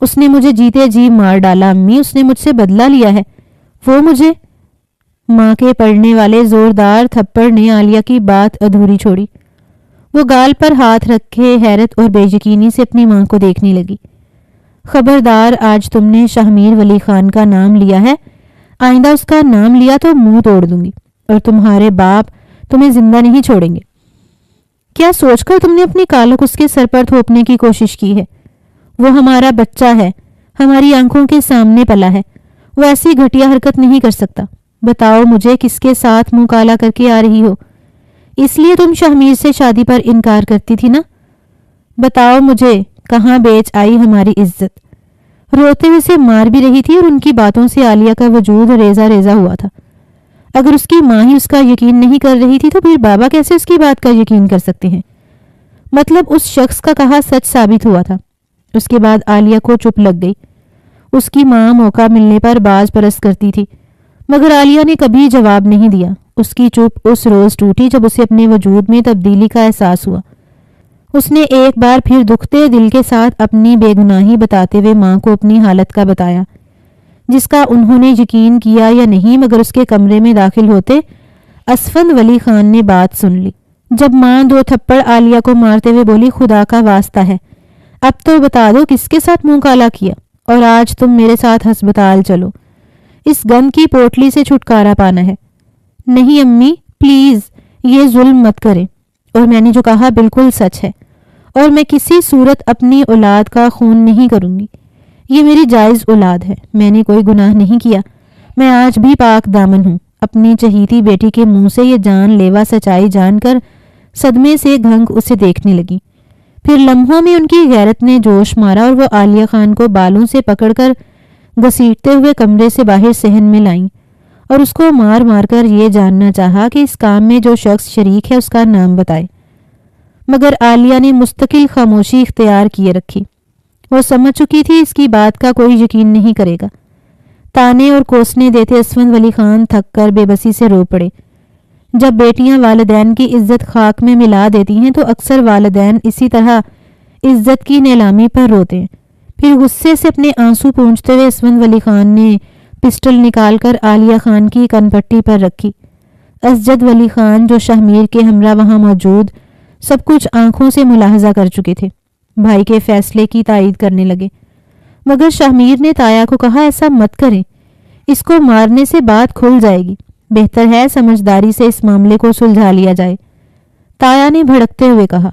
S1: اس نے مجھے جیتے جی مار ڈالا امی، اس نے مجھ سے بدلہ لیا ہے، وہ مجھے۔ ماں کے پڑنے والے زوردار تھپڑ نے عالیہ کی بات ادھوری چھوڑی۔ وہ گال پر ہاتھ رکھے حیرت اور بے یقینی سے اپنی ماں کو دیکھنے لگی۔ خبردار، آج تم نے شاہمیر ولی خان کا نام لیا ہے، آئندہ اس کا نام لیا تو منہ توڑ دوں گی اور تمہارے باپ تمہیں زندہ نہیں چھوڑیں گے۔ کیا سوچ کر تم نے اپنی کالک اس کے سر پر تھوپنے کی کوشش کی ہے؟ وہ ہمارا بچہ ہے، ہماری آنکھوں کے سامنے پلا ہے، وہ ایسی گھٹیا حرکت نہیں کر سکتا۔ بتاؤ مجھے کس کے ساتھ منہ کالا کر کے آ رہی ہو؟ اس لیے تم شاہمیر سے شادی پر انکار کرتی تھی نا؟ بتاؤ مجھے کہاں بیچ آئی ہماری عزت؟ روتے ہوئے سے مار بھی رہی تھی اور ان کی باتوں سے عالیہ کا وجود ریزہ ریزہ ہوا تھا۔ اگر اس کی ماں ہی اس کا یقین نہیں کر رہی تھی تو پھر بابا کیسے اس کی بات کا یقین کر سکتے ہیں؟ مطلب اس شخص کا کہا سچ ثابت ہوا تھا۔ اس کے بعد عالیہ کو چپ لگ گئی۔ اس کی ماں موقع ملنے پر باز پرست کرتی تھی، مگر عالیہ نے کبھی جواب نہیں دیا۔ اس کی چپ اس روز ٹوٹی جب اسے اپنے وجود میں تبدیلی کا احساس ہوا۔ اس نے ایک بار پھر دکھتے دل کے ساتھ اپنی بے گناہی بتاتے ہوئے ماں کو اپنی حالت کا بتایا، جس کا انہوں نے یقین کیا یا نہیں، مگر اس کے کمرے میں داخل ہوتے اسفند ولی خان نے بات سن لی۔ جب ماں دو تھپڑ عالیہ کو مارتے ہوئے بولی، خدا کا واسطہ ہے اب تو بتا دو کس کے ساتھ منہ کالا کیا، اور آج تم میرے ساتھ ہسپتال چلو، اس گند کی پوٹلی سے چھٹکارا پانا ہے۔ نہیں امی پلیز، یہ ظلم مت کریں، اور میں نے جو کہا بالکل سچ ہے، اور میں کسی صورت اپنی اولاد کا خون نہیں کروں گی۔ یہ میری جائز اولاد ہے، میں نے کوئی گناہ نہیں کیا، میں آج بھی پاک دامن ہوں۔ اپنی چہیتی بیٹی کے منہ سے یہ جان لیوا سچائی جان کر صدمے سے گھنگ اسے دیکھنے لگی۔ پھر لمحوں میں ان کی غیرت نے جوش مارا اور وہ عالیہ خان کو بالوں سے پکڑ کر گھسیٹتے ہوئے کمرے سے باہر صحن میں لائیں اور اس کو مار مار کر یہ جاننا چاہا کہ اس کام میں جو شخص شریک ہے اس کا نام بتائے، مگر عالیہ نے مستقل خاموشی اختیار کیے رکھی۔ وہ سمجھ چکی تھی اس کی بات کا کوئی یقین نہیں کرے گا۔ تانے اور کوسنے دیتے اسفند ولی خان تھک کر بے بسی سے رو پڑے۔ جب بیٹیاں والدین کی عزت خاک میں ملا دیتی ہیں تو اکثر والدین اسی طرح عزت کی نیلامی پر روتے ہیں۔ پھر غصے سے اپنے آنسو پونچھتے ہوئے اسود ولی خان نے پسٹل نکال کر عالیہ خان کی کن پٹی پر رکھی۔ اسجد ولی خان جو شہمیر کے ہمراہ وہاں موجود سب کچھ آنکھوں سے ملاحظہ کر چکے تھے، بھائی کے فیصلے کی تائید کرنے لگے، مگر شہمیر نے تایا کو کہا ایسا مت کریں، اس کو مارنے سے بات کھل جائے گی، بہتر ہے سمجھداری سے اس معاملے کو سلجھا لیا جائے۔ تایا نے بھڑکتے ہوئے کہا،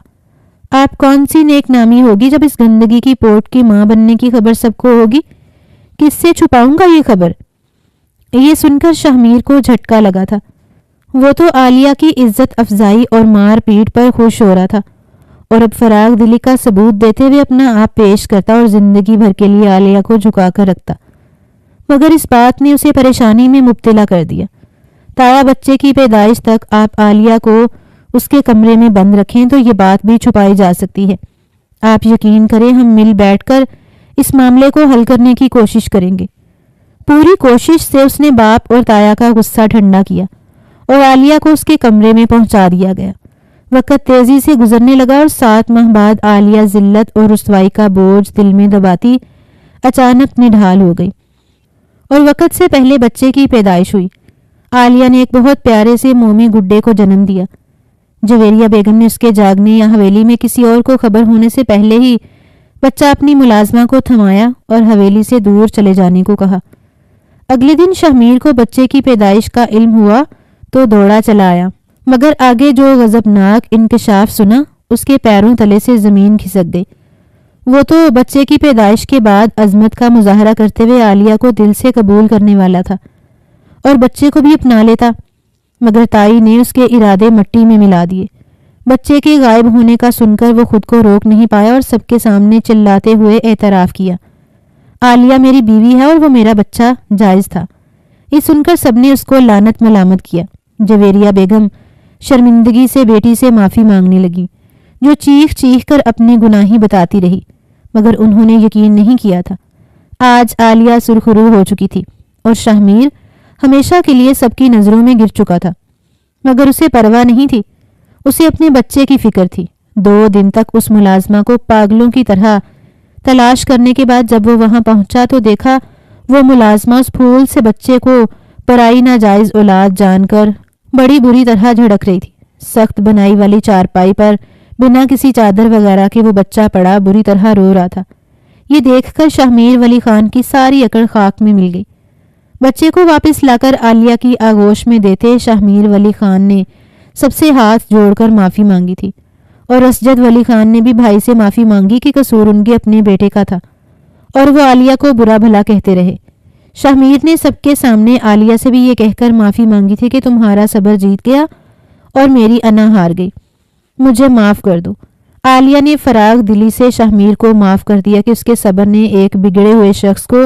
S1: آپ کون سی نیک نامی ہوگی جب اس گندگی کی پوٹ کی ماں بننے کی خبر سب کو ہوگی؟ کس سے چھپاؤں گا یہ خبر؟ یہ سن کر شہمیر کو جھٹکا لگا تھا۔ وہ تو عالیہ کی عزت افزائی اور مار پیٹ پر خوش ہو رہا تھا، اور اب فراغ دلی کا ثبوت دیتے ہوئے اپنا آپ پیش کرتا اور زندگی بھر کے لیے عالیہ کو جھکا کر رکھتا، مگر اس بات نے اسے پریشانی میں مبتلا کر دیا۔ تایا بچے کی پیدائش تک آپ عالیہ کو اس کے کمرے میں بند رکھیں تو یہ بات بھی چھپائی جا سکتی ہے۔ آپ یقین کریں ہم مل بیٹھ کر اس معاملے کو حل کرنے کی کوشش کریں گے۔ پوری کوشش سے اس نے باپ اور تایا کا غصہ ٹھنڈا کیا اور عالیہ کو اس کے کمرے میں پہنچا دیا گیا۔ وقت تیزی سے گزرنے لگا اور 7 ماہ بعد عالیہ ذلت اور رسوائی کا بوجھ دل میں دباتی اچانک نڈھال ہو گئی اور وقت سے پہلے بچے کی پیدائش ہوئی۔ عالیہ نے ایک بہت پیارے سے مومی گڈے کو جنم دیا۔ جویریہ بیگم نے اس کے جاگنے یا حویلی میں کسی اور کو خبر ہونے سے پہلے ہی بچہ اپنی ملازمہ کو تھمایا اور حویلی سے دور چلے جانے کو کہا۔ اگلے دن شہمیر کو بچے کی پیدائش کا علم ہوا تو دوڑا چلا آیا، مگر آگے جو غضبناک انکشاف سنا اس کے پیروں تلے سے زمین کھسک گئی۔ وہ تو بچے کی پیدائش کے بعد عظمت کا مظاہرہ کرتے ہوئے عالیہ کو دل سے قبول کرنے والا تھا اور بچے کو بھی اپنا لیتا، مگر تائی نے اس کے ارادے مٹی میں ملا دیے۔ بچے کے غائب ہونے کا سن کر وہ خود کو روک نہیں پایا اور سب کے سامنے چلاتے ہوئے اعتراف کیا، عالیہ میری بیوی ہے اور وہ میرا بچہ جائز تھا۔ یہ سن کر سب نے اس کو لعنت ملامت کیا۔ جویریہ بیگم شرمندگی سے بیٹی سے معافی مانگنے لگی، جو چیخ چیخ کر اپنے گناہیں بتاتی رہی، مگر انہوں نے یقین نہیں کیا تھا۔ آج عالیہ سرخرو ہو چکی تھی اور شہمیر ہمیشہ کے لیے سب کی نظروں میں گر چکا تھا، مگر اسے پرواہ نہیں تھی، اسے اپنے بچے کی فکر تھی۔ 2 دن تک اس ملازمہ کو پاگلوں کی طرح تلاش کرنے کے بعد جب وہ وہاں پہنچا تو دیکھا وہ ملازمہ اس پھول سے بچے کو پرائی ناجائز اولاد جان کر بڑی بری طرح جھڑک رہی تھی۔ سخت بنائی والی چارپائی پر بنا کسی چادر وغیرہ کے وہ بچہ پڑا بری طرح رو رہا تھا۔ یہ دیکھ کر شہمیر ولی خان کی ساری عقل خاک میں مل گئی۔ بچے کو واپس لا کر عالیہ کی آغوش میں دیتے شہمیر ولی خان نے سب سے ہاتھ جوڑ کر معافی مانگی تھی، اور اسجد ولی خان نے بھی بھائی سے معافی مانگی کہ قصور ان کے اپنے بیٹے کا تھا، اور وہ عالیہ کو برا بھلا کہتے رہے۔ شہمیر نے سب کے سامنے عالیہ سے بھی یہ کہہ کر معافی مانگی تھی کہ تمہارا صبر جیت گیا اور میری انا ہار گئی، مجھے معاف کر دو۔ عالیہ نے فراغ دلی سے شہمیر کو معاف کر دیا کہ اس کے صبر نے ایک بگڑے ہوئے شخص کو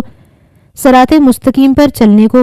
S1: صراط مستقیم پر چلنے کو